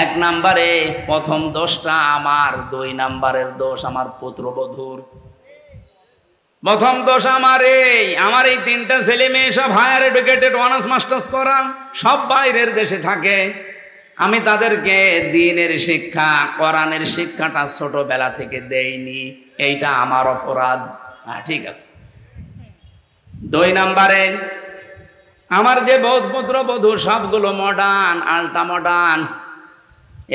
1 নম্বরে প্রথম দোষটা আমার, 2 নম্বরের দোষ আমার পুত্রবধূর। প্রথম দোষ আমার এই 3টা ছেলে মেয়ে সব হায়ার এডুকেটেড, অনার্স মাস্টার্স করা, সব বাইরের দেশে থাকে। আমি তাদেরকে দ্বীনের শিক্ষা, কোরআনের শিক্ষাটা ছোটবেলা থেকে দেইনি, এইটা আমার অপরাধ। হ্যাঁ, ঠিক আছে। 2 নম্বরে আমার যে পুত্র বধূ সবগুলো মডার্ন, আল্ট্রা মডার্ন।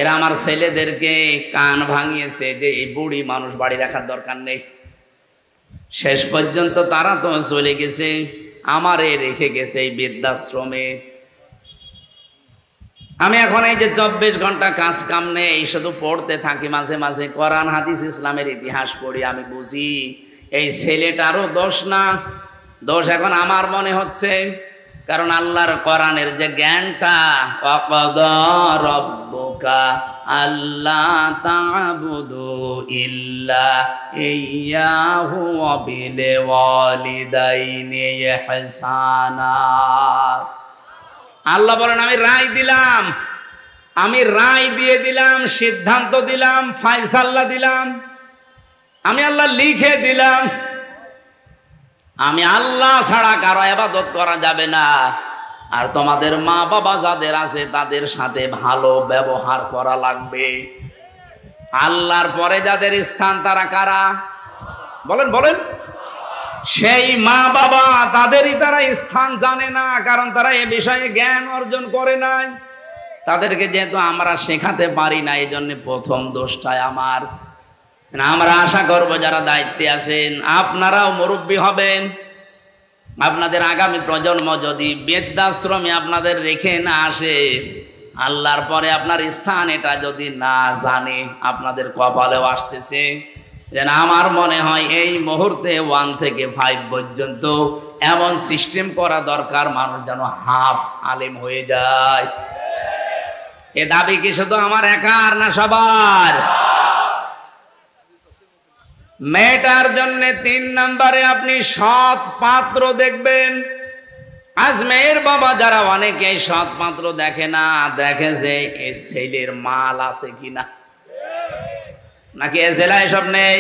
এরা আমার ছেলেদেরকে কান ভাঙিয়েছে যে এই বুড়ি মানুষ বাড়ি রাখার দরকার নেই। শেষ পর্যন্ত তারা তো চলে গেছে, আমারে রেখে গেছে এই বৃদ্ধাশ্রমে। আমি এখন এই যে 24 ঘন্টা কাজ কাম নেই, শুধু পড়তে থাকি, মাঝে মাঝে কোরআন হাদিস ইসলামের ইতিহাস পড়ি। আমি বুঝি এই ছেলেটারও দোষ না, দোষ এখন আমার মনে হচ্ছে। কারণ আল্লাহর কোরআনের যে জ্ঞানটা, ওয়াকাদা রাব্বুকা আল্লা তা'বুদু ইল্লা ইয়্যাহু ওয়া বিল ওয়ালিদাইনি ইহসানা। আল্লাহ বলেন, আমি রায় দিলাম, আমি রায় দিয়ে দিলাম, সিদ্ধান্ত দিলাম, ফায়সালা দিলাম, আমি আল্লাহ লিখে দিলাম, আমি আল্লাহ ছাড়া কারো ইবাদত করা যাবে না। আর তোমাদের মা বাবা যাদের আছে তাদের সাথে ভালো ব্যবহার করা লাগবে। আল্লাহর পরে যাদের স্থান তারা কারা? বলেন বলেন। সেই মা বাবা, তাদেরই তারা স্থান জানে না, কারণ তারা এ বিষয়ে জ্ঞান অর্জন করে নাই। তাদেরকে যেহেতু আমরা শেখাতে পারি না, এই জন্য প্রথম দোষটাই আমার। আমরা আশা করব যারা দায়িত্বে আছেন আপনারাও মুরব্বী হবেন। আপনাদের আগামী প্রজন্ম যদি বৃদ্ধাশ্রমে আপনাদের রেখে না আসে, আল্লাহর পরে আপনার স্থান এটা যদি না জানে, আপনাদের কপালেও আসতেছে। যেন আমার মনে হয় এই মুহূর্তে 1 থেকে 5 পর্যন্ত এমন সিস্টেম করা দরকার, মানুষ যেন হাফ আলেম হয়ে যায়। এ দাবি কি শুধু আমার একার না সবার? মেয়েটার জন্য 3 নম্বরে আপনি সৎ পাত্র দেখবেন। আজ মেয়ের বাবা যারা, অনেকে সৎ পাত্র দেখে না, দেখে যে এই ছেলের মাল আছে কিনা, নাকি এ জেলায় সব নেই?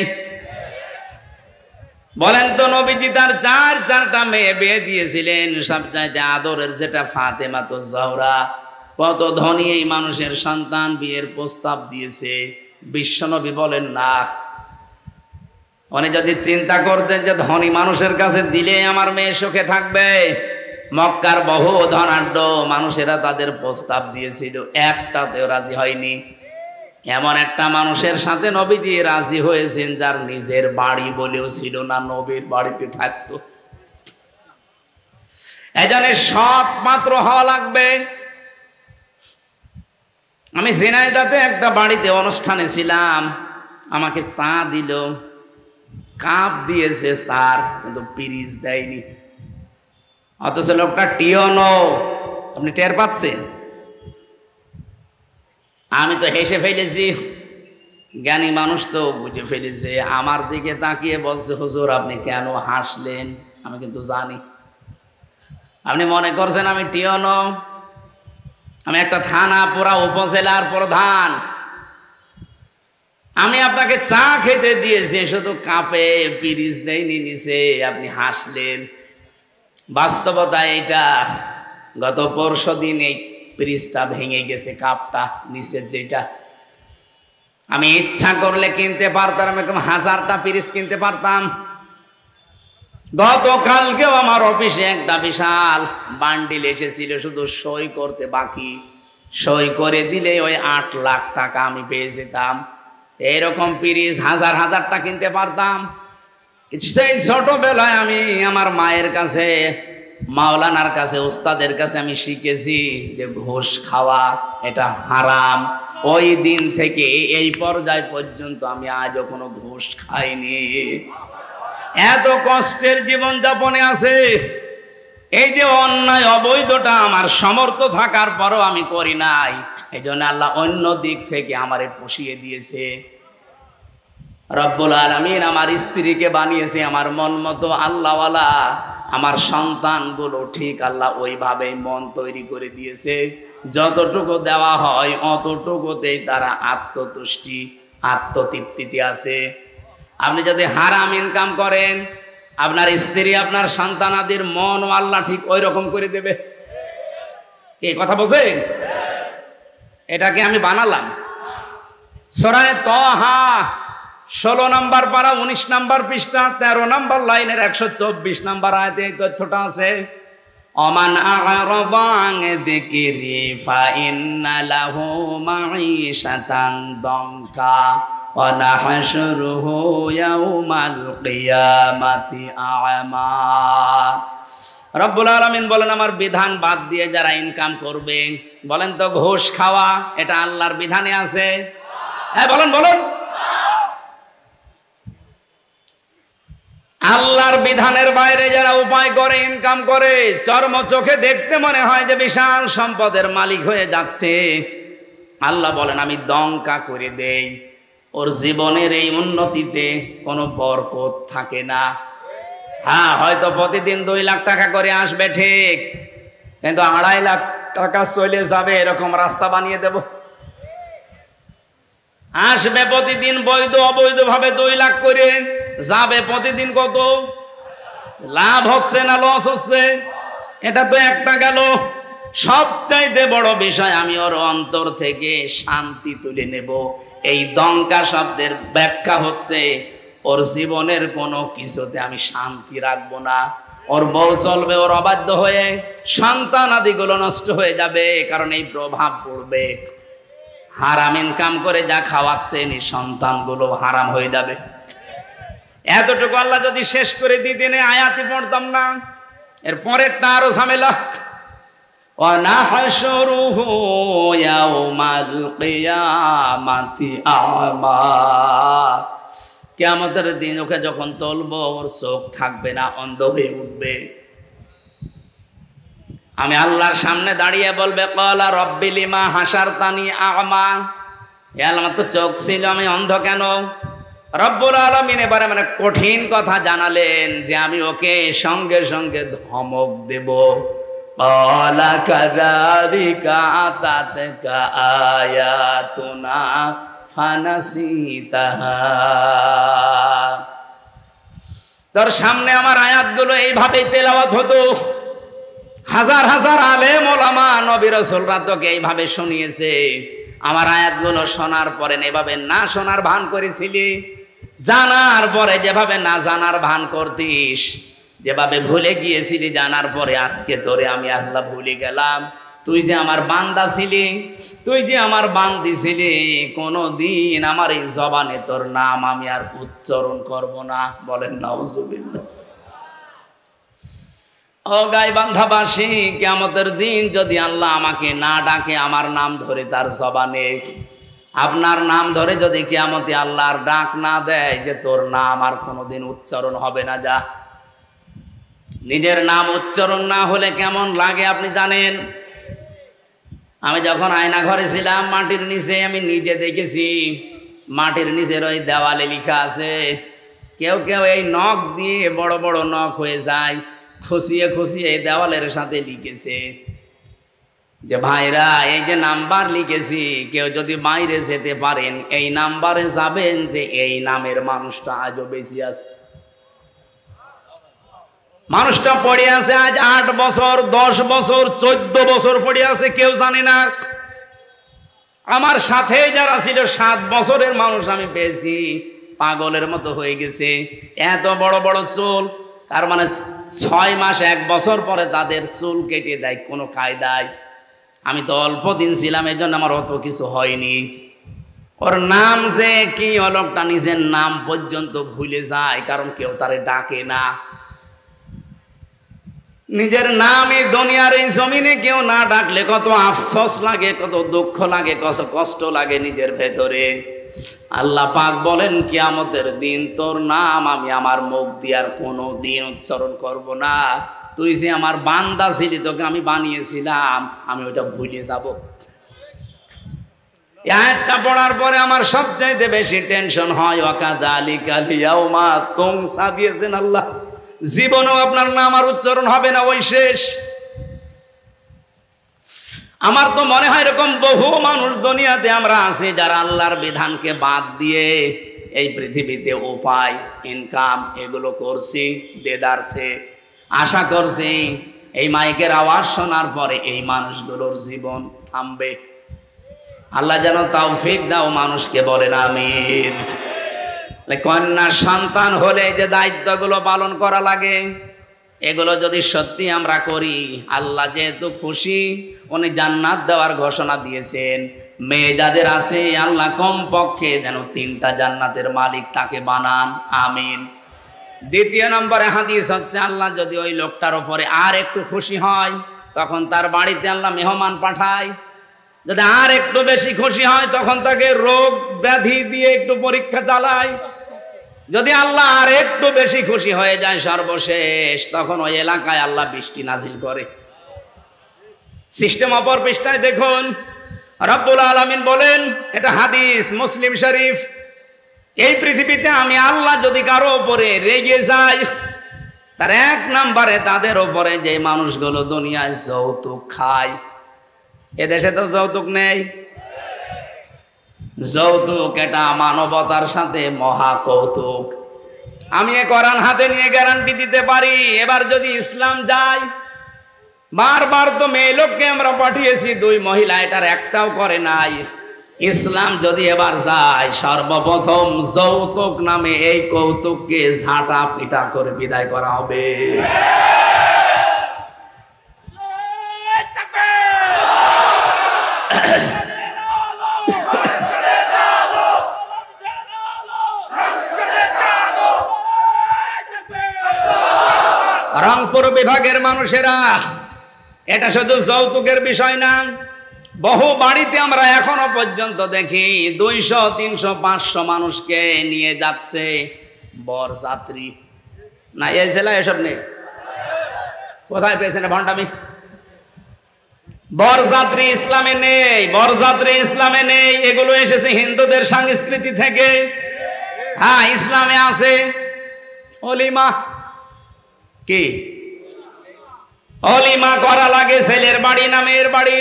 বলেন তো, নবীজি তার 4টা মেয়ে বিয়ে দিয়েছিলেন, সবচাইতে আদরের যেটা ফাতেমা তো জহরা। কত ধনী এই মানুষের সন্তান বিয়ের প্রস্তাব দিয়েছে, বিশ্বনবী বলেন না। উনি যদি চিন্তা করতেন যে ধনী মানুষের কাছে দিলে আমার মেয়ে সুখে থাকবে, মক্কার বহু ধনাঢ্য মানুষেরা তাদের প্রস্তাব দিয়েছিল, একটাতেও রাজি হয়নি। এমন একটা মানুষের সাথে নবীজি রাজি হয়েছেন যার নিজের বাড়ি বলেও ছিল না, নবীর বাড়িতে থাকতো। এজন্য সৎ পাত্র হওয়া লাগবে। আমি ঝিনাইদহে একটা বাড়িতে অনুষ্ঠানে ছিলাম, আমাকে চা দিল, কাপ দিয়েছে স্যার, কিন্তু পিরিচ দেয়নি। অথচ লোকটা টিওনো, আপনি টের পাচ্ছেন? আমি তো হেসে ফেলেছি, জ্ঞানী মানুষ তো বুঝে ফেলেছে। আমার দিকে তাকিয়ে বলছে, হুজুর আপনি কেন হাসলেন? আমি কিন্তু জানি আপনি মনে করছেন আমি টিওনো? আমি একটা থানা পুরা উপজেলার প্রধান। আমি আপনাকে চা খেতে দিয়েছি, শুধু কাপে পিরিচ দেয়নি নিচে, আপনি হাসলেন। বাস্তবতা এটা, গত পরশু দিন এই পিরিচটা ভেঙে গেছে, কাপটা নিচের যেটা। আমি ইচ্ছা করলে কিনতে পারতাম, আমি 1000টা পিরিচ কিনতে পারতাম। গতকালকেও আমার অফিসে একটা বিশাল বান্ডিল এসেছিল, শুধু সই করতে বাকি। সই করে দিলে ওই 8 লাখ টাকা আমি পেয়ে যেতাম। এরকম পিরিচ 1000টা কিনতে পারতাম। সেই ছোটবেলায় আমি আমার মায়ের কাছে, মাওলানার কাছে, উস্তাদের কাছে আমি শিখেছি যে ঘুষ খাওয়া এটা হারাম। ওই দিন থেকে এই পর্যায় পর্যন্ত আমি আজও কোনো ঘুষ খাইনি। এত কষ্টের জীবন যাপনে আছে, এই যে অন্যায় অবৈধটা আমার সমর্থ থাকার পরও আমি করি নাই। এই জন্য আল্লাহ অন্য দিক থেকে আমারে পুষিয়ে দিয়েছে। রব্বুল আলামিন আমার স্ত্রীকে বানিয়েছে আমার মন মতো আল্লাহওয়ালা। আমার সন্তানগুলো ঠিক আল্লাহ ওইভাবেই মন তৈরি করে দিয়েছে। যতটুকু দেওয়া হয় অতটুকুতেই তারা আত্মতুষ্টি, আত্মতৃপ্তিতে আছে। আপনি যদি হারাম ইনকাম করেন, আপনার স্ত্রী, আপনার সন্তানাদির মন ও আল্লাহ ঠিক ওই রকম করে দেবে। এই কথা বোঝেন? এটাকে আমি বানালাম। সূরা তাহা 16 নম্বর পারা 19 নম্বর পৃষ্ঠা 13 নম্বর লাইনের 124 নম্বর আয়াতে এই তথ্যটা আছে। অমান আ'রাদা আন যিকরি ফাইন্না লাহু মাঈশাতান দনকা ওয়া নাহশুরুহু ইয়াউমাল কিয়ামাতি আ'মা। রব্বুল আলামিন বলেন, আমার বিধান বাদ দিয়ে যারা ইনকাম করবে, বলেন তো ঘুষ খাওয়া এটা আল্লাহর বিধানে আছে? হ্যাঁ বলেন বলেন। আল্লাহর বিধানের বাইরে যারা উপায় করে, ইনকাম করে, চর্ম চোখে দেখতে মনে হয় যে বিশাল সম্পদের মালিক হয়ে যাচ্ছে, আল্লাহ বলেন আমি দঙ্কা করে দেই। ওর জীবনের এই উন্নতিতে কোনো বরকত থাকে না। হ্যাঁ, হয়তো প্রতিদিন 2 লাখ টাকা করে আসবে ঠিক, কিন্তু 2.5 লাখ টাকা চলে যাবে এরকম রাস্তা বানিয়ে দেব। আসবে প্রতিদিন বৈধ অবৈধ ভাবে 2 লাখ করে, যাবে প্রতিদিন কত? লাভ হচ্ছে না লস হচ্ছে? এটা তো একটা গেল। সবচাইতে বড় বিষয়, আমি ওর অন্তর থেকে শান্তি তুলে নেব। এই দঙ্কা শব্দের ব্যাখ্যা হচ্ছে ওর জীবনের কোনো কিছুতে আমি শান্তি রাখবো না। ওর বউ চলবে ওর অবাধ্য হয়ে, সন্তান আদিগুলো নষ্ট হয়ে যাবে, কারণ এই প্রভাব পড়বে। হারাম ইনকাম করে যা খাওয়াচ্ছেন এই সন্তানগুলো হারাম হয়ে যাবে। এতটুকু আল্লাহ যদি শেষ করে দিতেন আয়াতি পড়তাম না। এর পরেরটা আরো ঝামেলা। ওয়া নাহশুরুহু ইয়াউমাল কিয়ামাতি আ'মা। কিয়ামতের দিন ওকে যখন তুলবো, ওর চোখ থাকবে না, অন্ধ হয়ে উঠবে। আমি আল্লাহর সামনে দাঁড়িয়ে বলবে, ক্বালা রাব্বি লিমা হাসারতানি আ'মা। হে আল্লাহ, আমার তো চোখ ছিল, আমি অন্ধ কেন? রব্বুল আলামিন এবারে মানে কঠিন কথা জানালেন যে আমি ওকে সঙ্গে সঙ্গে ধমক দেব। ক্বালা কাযালিকা আতাতকা আয়াতুনা ফানাসিতাহা। তোর সামনে আমার আয়াতগুলো এইভাবেই তেলাওয়াত হতো। হাজার হাজার আলেম ওলামা নবী রাসূলরা তোকে এইভাবে শুনিয়েছে। আমার আয়াতগুলো শোনার পরে এভাবে না শোনার ভান করেছিলি, জানার পরে যেভাবে না জানার ভান করতিস, যেভাবে ভুলে গিয়েছিলি জানার পরে, আজকে তোরে আমি আল্লাহ ভুলে গেলাম। তুই যে আমার বান্দা ছিলি, তুই যে আমার বান্দি ছিলি, কোনদিন আমার এই জবানে তোর নাম আমি আর উচ্চারণ করব না। বলেন নাউজুবিল্লাহ। ও গাইবান্ধাবাসী, কিয়ামতের দিন যদি আল্লাহ আমাকে না ডাকে, আমার নাম ধরে তার জবানে, আপনার নাম ধরে যদি কিয়ামতে আল্লাহর ডাক না দেয় যে তোর নাম আর কোনোদিন উচ্চারণ হবে না, যা। নিজের নাম উচ্চারণ না হলে কেমন লাগে আপনি জানেন? আমি যখন আয়না ঘরে ছিলাম, মাটির নিচে আমি নিজে দেখেছি, মাটির নিচের ওই দেওয়ালে লেখা আছে, কেউ কেউ এই নখ দিয়ে বড় বড় নখ হয়ে যায়, খুশিয়ে খুশিয়ে দেওয়ালের সাথে লিখেছে যে ভাইরা এই যে নাম্বার লিখেছি, কেউ যদি বাইরে যেতে পারেন এই নাম্বারে যাবেন যে এই নামের মানুষটা আজও বেশি আছে। মানুষটা পড়ে আছে আজ 8 বছর 10 বছর 14 বছর পড়ে আছে, কেউ জানে না। আমার সাথে যারা ছিল 7 বছরের মানুষ আমি পেয়েছি, পাগলের মতো হয়ে গেছে, এত বড় বড় চুল। তার মানে 6 মাস 1 বছর পরে তাদের চুল কেটে দেয় কোনো কায়দায়। আমি তো অল্প দিন ছিলাম, এই জন্য আমার অত কিছু হয়নি। ওর নাম যে কি, লোকটা নিজের নাম পর্যন্ত ভুলে যায়, কারণ কেউ তারে ডাকে না। নিজের নামে দুনিয়ার এই জমিনে কেউ না ডাকলে কত আফসোস লাগে, কত দুঃখ লাগে, কত কষ্ট লাগে নিজের ভেতরে। আল্লাহ পাক বলেন কিয়ামতের দিন তোর নাম আমি আমার মুখ দিয়ে আর কোনো দিন উচ্চারণ করব না। তুই যে আমার বান্দা ছিলি, তোকে আমি বানিয়েছিলাম, আমি ওটা ভুলে যাব। এই আয়াতটা পড়ার পরে আমার সবচাইতে বেশি টেনশন হয়, ওয়াকাযালিকাল ইয়াউমা তুনসা দিয়েছেন আল্লাহ, জীবনেও আপনার নাম আর উচ্চারণ হবে না, ওই শেষ। আমার তো মনে হয় এরকম বহু মানুষ দুনিয়াতে আমরা আছি যারা আল্লাহর বিধানকে বাদ দিয়ে এই পৃথিবীতে উপায় ইনকাম এগুলো করছি, দেদারছে আশা করছি এই মাইকের আওয়াজ শোনার পরে এই মানুষগুলোর জীবন থামবে। আল্লাহ যেন তৌফিক দাও মানুষকে, বলেন আমিন। কন্যা সন্তান হলে যে দায়িত্বগুলো পালন করা লাগে, এগুলো যদি সত্যি আমরা করি, আল্লাহ যেহেতু খুশি, উনি জান্নাত দেওয়ার ঘোষণা দিয়েছেন। মেয়ে যাদের আছে আল্লাহ কমপক্ষে যেন 3টা জান্নাতের মালিক তাকে বানান, আমিন। দ্বিতীয় নম্বরে হাদিস হচ্ছে, আল্লাহ যদি ওই লোকটার উপরে আর একটু খুশি হয়, তখন তার বাড়িতে আল্লাহ মেহমান পাঠায়। যদি আর একটু বেশি খুশি হয়, তখন তাকে রোগ ব্যাধি দিয়ে একটু পরীক্ষা চালায়। যদি আল্লাহ আর একটু বেশি খুশি হয়ে যায়, সর্বশেষ তখন ওই এলাকায় আল্লাহ বৃষ্টি নাজিল করে। সিস্টেম অপর পৃষ্ঠায় দেখুন, রব্বুল আলামিন বলেন, এটা হাদিস মুসলিম শরীফ, এই পৃথিবীতে আমি আল্লাহ যদি কারো উপরে রেগে যাই, তার 1 নম্বরে তাদের উপরে যে মানুষগুলো দুনিয়ায় যৌতুক খায়। এদেশে তো যৌতুক নেই। যৌতুক এটা মানবতার সাথে মহা কৌতুক। আমি এ কোরআন হাতে নিয়ে গ্যারান্টি দিতে পারি, এবার যদি ইসলাম যায়, বারবার তো মেয়ে লোককে আমরা পাঠিয়েছি, 2 মহিলা এটার একটাও করে নাই। ইসলাম যদি এবার যায়, সর্বপ্রথম যৌতুক নামে এই কৌতুককে ঝাঁটা পিটা করে বিদায় করা হবে। রংপুর বিভাগের মানুষেরা, এটা শুধু যৌতুকের বিষয় না, বহু বাড়িতে আমরা এখনো পর্যন্ত দেখি 200, 300, 500 মানুষকে নিয়ে যাচ্ছে বরযাত্রী। না এই জেলায় এসব নেই, কোথায় পেয়েছেন ভণ্ডামি? বরযাত্রী ইসলামে নেই, বরযাত্রী ইসলামে নেই। এগুলো এসেছে হিন্দুদের সংস্কৃতি থেকে। হ্যাঁ, ইসলামে আছে অলিমা। কি অলিমা করা লাগে? ছেলের বাড়ি না মেয়ের বাড়ি?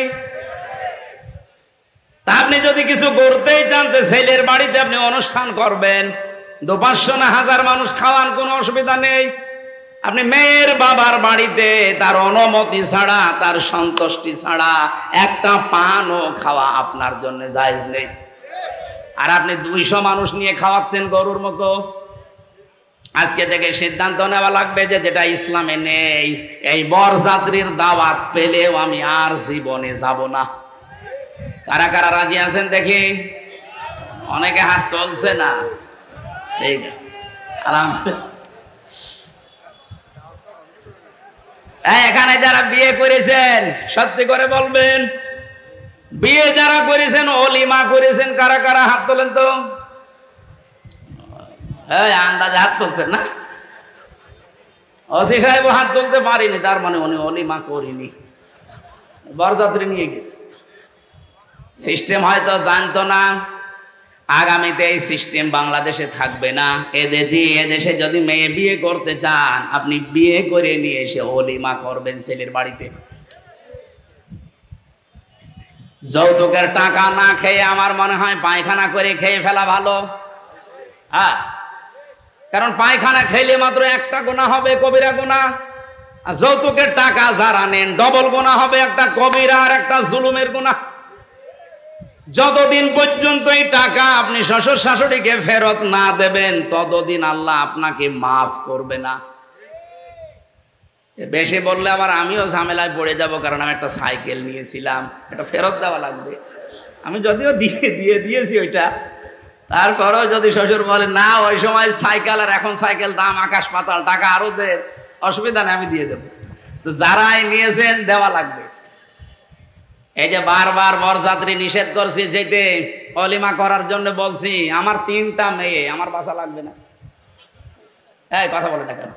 তা আপনি যদি কিছু করতেই চান, ছেলের বাড়িতে আপনি অনুষ্ঠান করবেন, 200-500 না 1000 মানুষ খাওয়ান, কোনো অসুবিধা নেই। আপনি মেয়ের বাবার বাড়িতে তার অনুমতি ছাড়া, তার সন্তুষ্টি ছাড়া একটা পানও খাওয়া আপনার জন্য জায়েজ নেই। আর আপনি 200 মানুষ নিয়ে খাওয়াচ্ছেন গরুর মতো। আজকে থেকে সিদ্ধান্ত নেওয়া লাগবে যে যেটা ইসলামে নেই, এই বরযাত্রীর দাওয়াত পেলেও আমি আর জীবনে যাব না। কারা কারা রাজি আছেন দেখি? অনেকে হাত তুলছে না। ঠিক আছে, এখানে যারা বিয়ে করেছেন সত্যি করে বলবেন, বিয়ে যারা করেছেন, অলিমা করেছেন, কারা কারা হাত তোলেন তো? আন্দাজে হাত তুলছেন না? ওসি সাহেব হাত তুলতে পারিনি, তার মানে উনি অলিমা করিনি, বরযাত্রী নিয়ে গেছে। সিস্টেম হয়তো জানতো না, আগামীতে এই সিস্টেম বাংলাদেশে থাকবে না। এদেশে যদি মেয়ে বিয়ে করতে চান, আপনি বিয়ে করে নিয়ে এসে ওলিমা করবেন ছেলের বাড়িতে। যৌতুকের টাকা না খেয়ে আমার মনে হয় পায়খানা করে খেয়ে ফেলা ভালো। হ্যাঁ, কারণ পায়খানা খেলে মাত্র একটা গুনাহ হবে, কবিরা গুনাহ। আর যৌতুকের টাকা যারা নেন ডবল গুনাহ হবে, একটা কবিরা আর একটা জুলুমের গুনাহ। যতদিন পর্যন্ত এই টাকা আপনি শ্বশুর শাশুড়িকে ফেরত না দেবেন, ততদিন আল্লাহ আপনাকে মাফ করবে না। বেশি বললে আবার আমিও ঝামেলায় পড়ে যাব, কারণ আমি একটা সাইকেল নিয়েছিলাম, এটা ফেরত দেওয়া লাগবে। আমি যদিও দিয়েছি ওইটা, তারপরেও যদি শ্বশুর বলে না ওই সময় সাইকেল আর এখন সাইকেল দাম আকাশ পাতাল, টাকা আরো দে, অসুবিধা নেই, আমি দিয়ে দেবো। তো যারাই নিয়েছেন দেওয়া লাগবে। এই যে বারবার বরযাত্রী নিষেধ করছি যেতে, অলিমা করার জন্য বলছি, আমার 3টা মেয়ে, আমার বাসা লাগবে না। এই কথা বলে দেখেন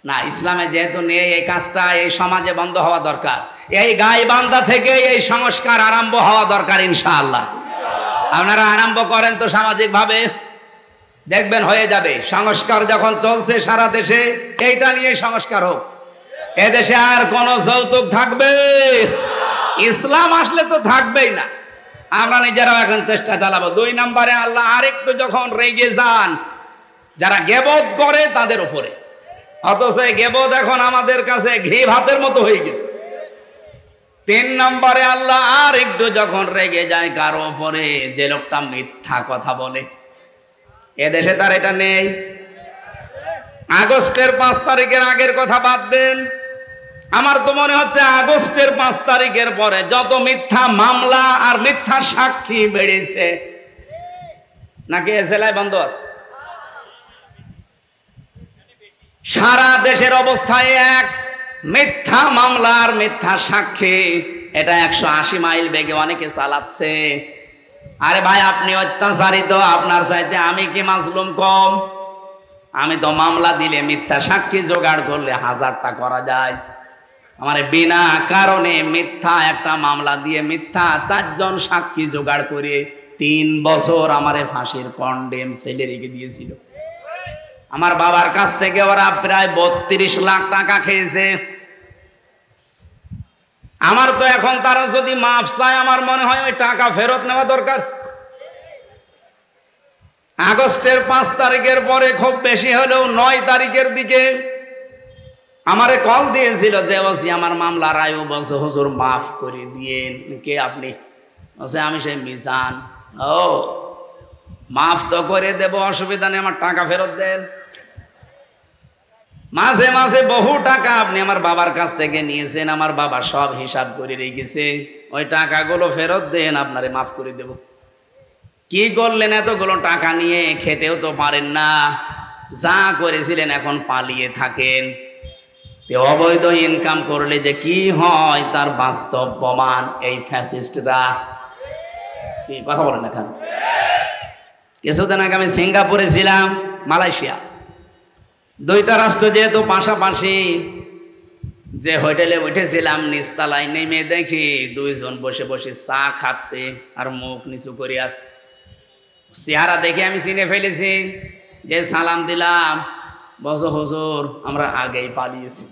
না, ইসলামে যেহেতু নেই এই কাজটা, এই সমাজে বন্ধ হওয়া দরকার। এই গাইবান্ধা থেকে এই সংস্কার আরম্ভ হওয়া দরকার ইনশাআল্লাহ। আপনারা আরম্ভ করেন তো সামাজিক ভাবে, দেখবেন হয়ে যাবে। সংস্কার যখন চলছে সারা দেশে, এইটা নিয়ে সংস্কার হোক। এদেশে আর কোন যৌতুক থাকবে? ইসলাম আসলে তো থাকবেই না। আমরা নিজেরাও এখন চেষ্টা চালাবো। 2 নম্বরে আল্লাহ আরেকটু যখন রেগে যান যারা গেবত করে তাদের উপরে, অথচ গেবত এখন আমাদের কাছে ঘি ভাতের মতো হয়ে গেছে। 3 নম্বরে আল্লাহ আর একটু যখন রেগে যায় কারো উপরে, যে লোকটা মিথ্যা কথা বলে। এদেশে তার এটা নেই। আগস্টের 5 তারিখের আগের কথা বাদ দেন, আমার তো মনে হচ্ছে আগস্টের 5 তারিখের পরে যত মিথ্যা মামলা আর মিথ্যা সাক্ষী বেড়েছে, নাকি এ জেলায় বন্ধ আছে? সারা দেশের অবস্থায় এক, মিথ্যা মামলা আর মিথ্যা সাক্ষী, এটা 180 মাইল বেগে অনেকে চালাচ্ছে। আরে ভাই, আপনি অত্যাচারিত, আপনার চাইতে আমি কি মাজলুম কম? আমি তো মামলা দিলে, মিথ্যা সাক্ষী জোগাড় করলে 1000টা করা যায়। আমার বিনা কারণে মিথ্যা একটা মামলা দিয়ে মিথ্যা 4 জন সাক্ষী জোগাড় করে 3 বছর আমারে ফাঁসির কন্ডেম ছেলে রেখে দিয়েছিল। আমার বাবার কাছ থেকে ওরা প্রায় 32 লাখ টাকা খেয়েছে। আমার তো এখন তারা যদি মাফ চায়, আমার মনে হয় ওই টাকা ফেরত নেওয়া দরকার। আগস্টের 5 তারিখের পরে খুব বেশি হলেও 9 তারিখের দিকে আমারে কল দিয়েছিল যে ওসি আমার মামলার আয়ু, বলছে হুজুর মাফ করে দিয়েন। কে আপনি? বলছে আমি সেই মিজান। ও, মাফ তো করে দেব, অসুবিধা নেই, আমার টাকা ফেরত দেন। মাঝে মাঝে বহু টাকা আপনি আমার বাবার কাছ থেকে নিয়েছেন, আমার বাবা সব হিসাব করে রেখেছে, ওই টাকাগুলো ফেরত দেন, আপনারে মাফ করে দেব। কি করলেন এতগুলো টাকা নিয়ে? খেতেও তো পারেন না, যা করেছিলেন এখন পালিয়ে থাকেন। অবৈধ ইনকাম করলে যে কি হয় তার বাস্তব প্রমাণ এই ফ্যাসিস্টরা। কথা বলেন না কেন? কিছুদিন আগে আমি সিঙ্গাপুরে ছিলাম, মালয়েশিয়া, 2টা রাষ্ট্র যেহেতু পাশাপাশি, যে হোটেলে উঠেছিলাম নিচতলায় নেমে দেখি 2 জন বসে বসে চা খাচ্ছে আর মুখ নিচু করে আছে। চেহারা দেখে আমি চিনে ফেলেছি, যে সালাম দিলাম, বলছো হুজুর আমরা আগেই পালিয়েছি।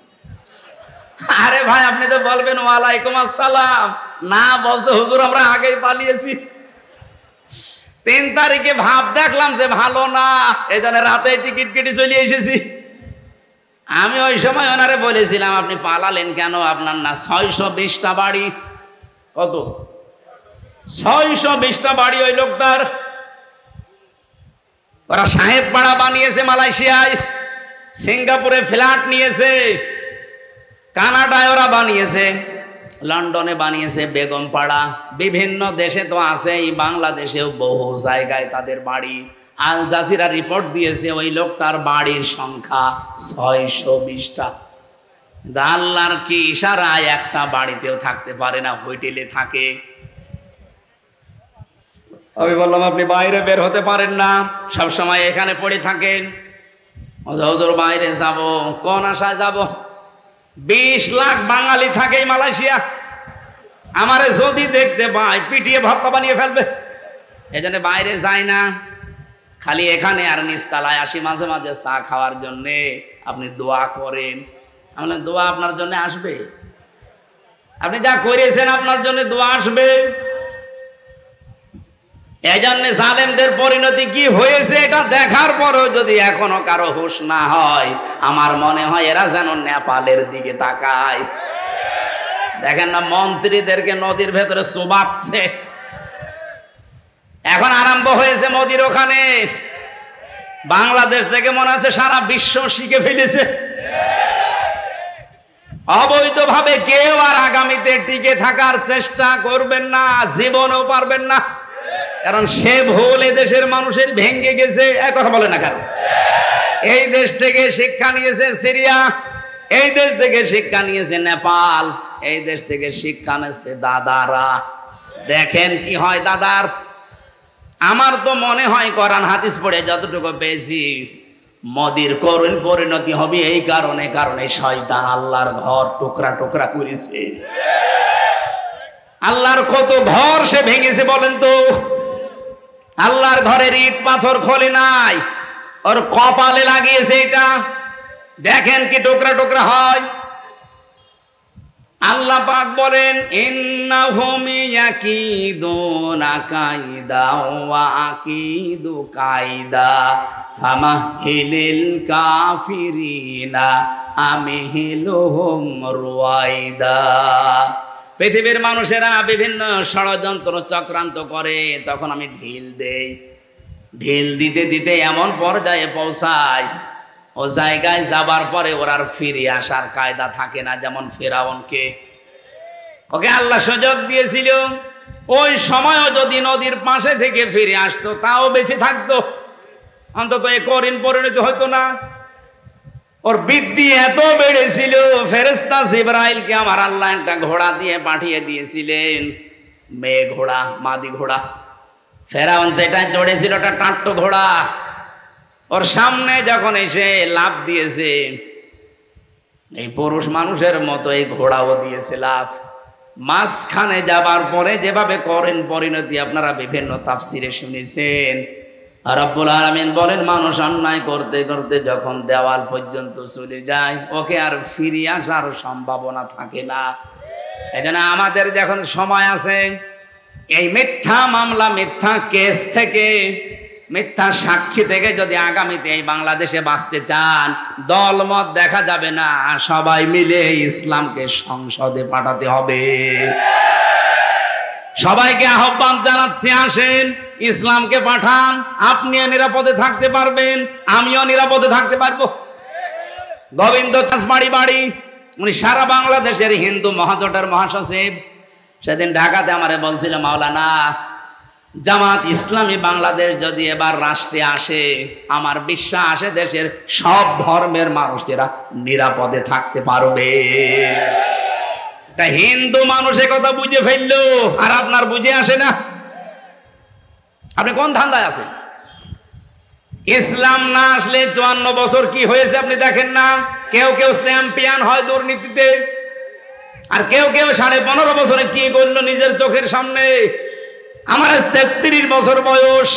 আরে ভাই, আপনি তো বলবেন ওয়ালাইকুম আসসালাম, না বলছো হুজুর আমরা আগেই পালিয়েছি। 3 তারিখে ভাব দেখলাম যে ভালো না, এই জন্য রাতে টিকিট কেটে চলে এসেছি। আমি ওই সময় ওনারে বলেছিলাম আপনি পালালেন কেন? আপনার না 620টা বাড়ি? কত? 620টা বাড়ি ওই লোকটার। ওরা সাহেব পাড়া বানিয়েছে মালয়েশিয়ায়, সিঙ্গাপুরে ফ্ল্যাট নিয়েছে, কানাডায় ওরা বানিয়েছে, লন্ডনে বানিয়েছে বেগম পাড়া, বিভিন্ন দেশে তো আছেই, বাংলাদেশেও বহু জায়গায় তাদের বাড়ি। আল জাজিরা রিপোর্ট দিয়েছে ওই লোকটার বাড়ির সংখ্যা 620টা। আল্লাহর কি ইশারায় একটা বাড়িতেও থাকতে পারে না, হোটেলে থাকে। আমি বললাম আপনি বাইরে বের হতে পারেন না, সব সময় এখানে পড়ে থাকেন। হুজুর বাইরে যাব, কোন আশায় যাব? 20 লাখ বাঙালি থাকে মালয়েশিয়া, আমারে যদি দেখতে পায় পিটিয়ে ভর্তা বানিয়ে ফেলবে। এই জন্য বাইরে যায় না, খালি এখানে আর নিচতলায় আসি মাঝে মাঝে চা খাওয়ার জন্যে। আপনি দোয়া করেন। আমি বললাম, দোয়া আপনার জন্য আসবে? আপনি যা করেছেন আপনার জন্য দোয়া আসবে। এই জন্য জালেমদের পরিণতি কি হয়েছে এটা দেখার পরও যদি এখনো কারো হুঁশ না হয়, আমার মনে হয় এরা যেন নেপালের দিকে তাকায়। দেখেন না, মন্ত্রীদেরকে নদীর ভেতরে চুবাচ্ছে। এখন আরম্ভ হয়েছে মোদির ওখানে। বাংলাদেশ থেকে মনে হচ্ছে সারা বিশ্ব শিখে ফেলেছে। অবৈধভাবে কেউ আর আগামীতে টিকে থাকার চেষ্টা করবেন না, জীবনেও পারবেন না। কারণ সে ভুল এদেশের মানুষের ভেঙে গেছে। এক কথা বলে না কেন? এই দেশ থেকে শিক্ষা নিয়েছে সিরিয়া, এই দেশ থেকে শিক্ষা নিয়েছে নেপাল, এই দেশ থেকে শিক্ষা নিয়েছে দাদারা। দেখেন কি হয় দাদার। আমার তো মনে হয় কোরআন হাদিস পড়ে যতটুকু পেয়েছি, মোদির করুণ পরিণতি হবে এই কারণে শয়তান আল্লাহর ঘর টুকরা টুকরা করেছে। আল্লাহর কত ঘর সে ভেঙেছে বলেন তো? আল্লাহর ঘরের ইট পাথর খোলে নাই, ওর কপালে লাগিয়েছে এটা। দেখেন কি টুকরা টুকরা হয়। আল্লাহ পাক বলেন, ইন্নাহুম ইয়াকিদুনা কায়দা ওয়া আকিদু কায়দা ফামাহিলিল কাফিরিনা আমহিলুহুম রুয়াইদা। পৃথিবীর মানুষেরা বিভিন্ন ষড়যন্ত্র চক্রান্ত করে, তখন আমি ঢিল দেই। ঢিল দিতে দিতে এমন পর্যায়ে পৌঁছায়, ও জায়গায় যাবার পরে ওর আর ফিরে আসার কায়দা থাকে না। যেমন ফেরাউনকে, ওকে আল্লাহ সুযোগ দিয়েছিল, ওই সময়ও যদি নদীর পাশে থেকে ফিরে আসতো তাও বেঁচে থাকতো, অন্তত এ করুণ পরিণতি হতো না। ওর বৃদ্ধি এত বেড়েছিল, ফেরেশতা জিবরাইলকে আমার আল্লাহ একটা ঘোড়া দিয়ে পাঠিয়ে দিয়েছিলেন, মেয়ে ঘোড়া, মাদি ঘোড়া। ফেরাউন যেটা চড়েছিল ওটা টাট্টো ঘোড়া। ওর সামনে যখন এসে লাফ দিয়েছে, এই পুরুষ মানুষের মতো এই ঘোড়াও দিয়েছে লাফ। মাঝখানে যাবার পরে যেভাবে করেন পরিণতি আপনারা বিভিন্ন তাফসিরে শুনেছেন। রব্বুল আলামিন বলেন, মানুষ অন্যায় করতে করতে যখন দেওয়াল পর্যন্ত চলে যায়, ওকে আর ফিরে আসার সম্ভাবনা থাকে না। এই জন্য আমাদের যখন সময় আছে, এই মিথ্যা মামলা, মিথ্যা কেস থেকে, মিথ্যা সাক্ষী থেকে যদি আগামীতে এই বাংলাদেশে বাঁচতে চান, দলমত দেখা যাবে না, সবাই মিলে ইসলামকে সংসদে পাঠাতে হবে। সবাইকে আহ্বান জানাচ্ছি, আসেন ইসলামকে পাঠান। আপনিও নিরাপদে থাকতে পারবেন, আমিও নিরাপদে থাকতে পারবো। গোবিন্দ দাস বাড়ি উনি সারা বাংলাদেশের হিন্দু মহাজোটের মহাসচিব। সেদিন ঢাকাতে আমারে বলছিল, মাওলানা, জামাত ইসলামী বাংলাদেশ যদি এবার রাষ্ট্রে আসে, আমার বিশ্বাস দেশের সব ধর্মের মানুষেরা নিরাপদে থাকতে পারবে। তা হিন্দু মানুষ কথা বুঝে ফেললো, আর আপনার বুঝে আসে না। আপনি কোন ধান্দায় আছেন? ইসলাম না আসলে 54 বছর কি হয়েছে আপনি দেখেন না। কেউ কেউ চ্যাম্পিয়ন হয় দুর্নীতিতে, আর কেউ কেউ 15.5 বছরে কি করলো নিজের চোখের সামনে। আমার 33 বছর বয়স,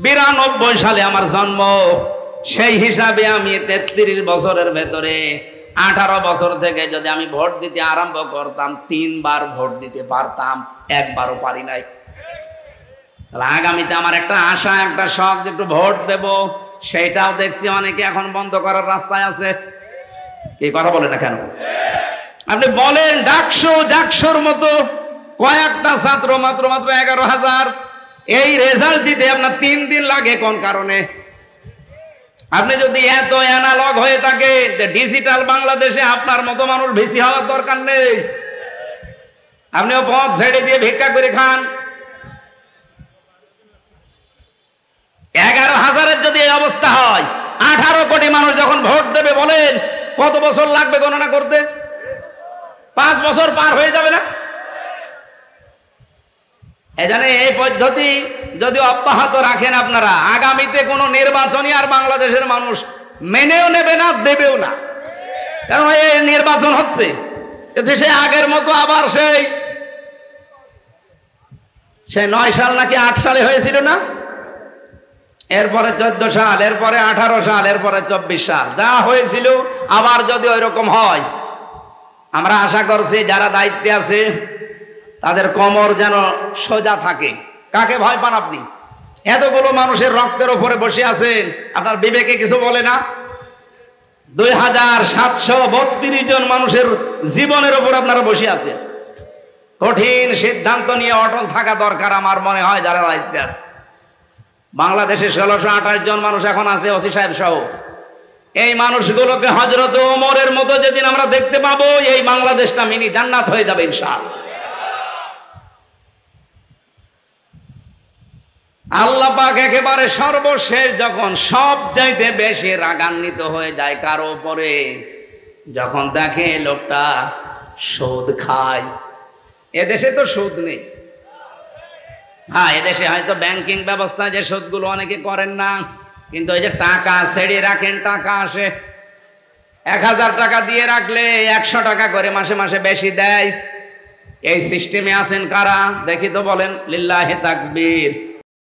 92 সালে আমার জন্ম। সেই হিসাবে আমি 33 বছরের ভেতরে 18 বছর থেকে যদি আমি ভোট দিতে আরম্ভ করতাম, 3 বার ভোট দিতে পারতাম, একবারও পারি নাই। তাহলে আগামীতে আমার একটা আশা, একটা শখ যে একটু ভোট দেব, সেইটাও দেখছি অনেকে এখন বন্ধ করার রাস্তায় আছে। এই কথা বলে না কেন? আপনি বলেন ডাকসুর মতো কয়েকটা ছাত্র, মাত্র 11,000, এই রেজাল্ট দিতে আপনার 3 দিন লাগে। কোন কারণে? আপনি যদি এত অ্যানালগ হয়ে থাকে, ডিজিটাল বাংলাদেশে আপনার মতো মানুষ বেশি হওয়ার দরকার নেই। আপনিও পথ ছেড়ে দিয়ে ভিক্ষা করে খান। 11,000-এর যদি এই অবস্থা হয়, 18 কোটি মানুষ যখন ভোট দেবে, বলেন কত বছর লাগবে গণনা করতে? 5 বছর পার হয়ে যাবে না? এজন্য এই পদ্ধতি যদি অব্যাহত রাখেন আপনারা, আগামীতে কোনো নির্বাচনই আর বাংলাদেশের মানুষ মেনেও নেবে না, দেবেও না। কারণ এই নির্বাচন হচ্ছে, সে আগের মতো আবার সেই সে 9 সাল নাকি 8 সালে হয়েছিল না, এরপরে 14 সাল, এরপরে 18 সাল, এরপরে 24 সাল, যা হয়েছিল আবার যদি ওই রকম হয়, আমরা আশা করছি যারা দায়িত্বে আছে তাদের কোমর যেন সোজা থাকে। কাকে ভয় পান আপনি? এতগুলো মানুষের রক্তের উপরে বসে আছেন, আপনার বিবেকে কিছু বলে না? 2732 জন মানুষের জীবনের উপর আপনারা বসে আছেন। কঠিন সিদ্ধান্ত নিয়ে অটল থাকা দরকার আমার মনে হয় যারা দায়িত্বে আছে। বাংলাদেশে 1628 জন মানুষ এখন আছে, ওসি সাহেব সহ। এই মানুষগুলোকে হযরত ওমরের মতো যেদিন আমরা দেখতে পাবো, এই বাংলাদেশটা মিনি জান্নাত হয়ে যাবে ইনশাআল্লাহ। আল্লাহ পাক একেবারে সর্বশেষ যখন সব চাইতে বেশি রাগান্বিত হয়ে যায় কারো উপরে, যখন দেখে লোকটা সুদ খায়। এদেশে তো সুদ নেই, হ্যাঁ এদেশে হয়তো ব্যাংকিং ব্যবস্থা যে সুদগুলো অনেকে করেন না, কিন্তু ওই যে টাকা ছেড়ে রাখেন, টাকা আসে, 1000 টাকা দিয়ে রাখলে 100 টাকা করে মাসে মাসে বেশি দেয়। এই সিস্টেমে আছেন কারা দেখি তো, বলেন লিল্লাহি তাকবীর।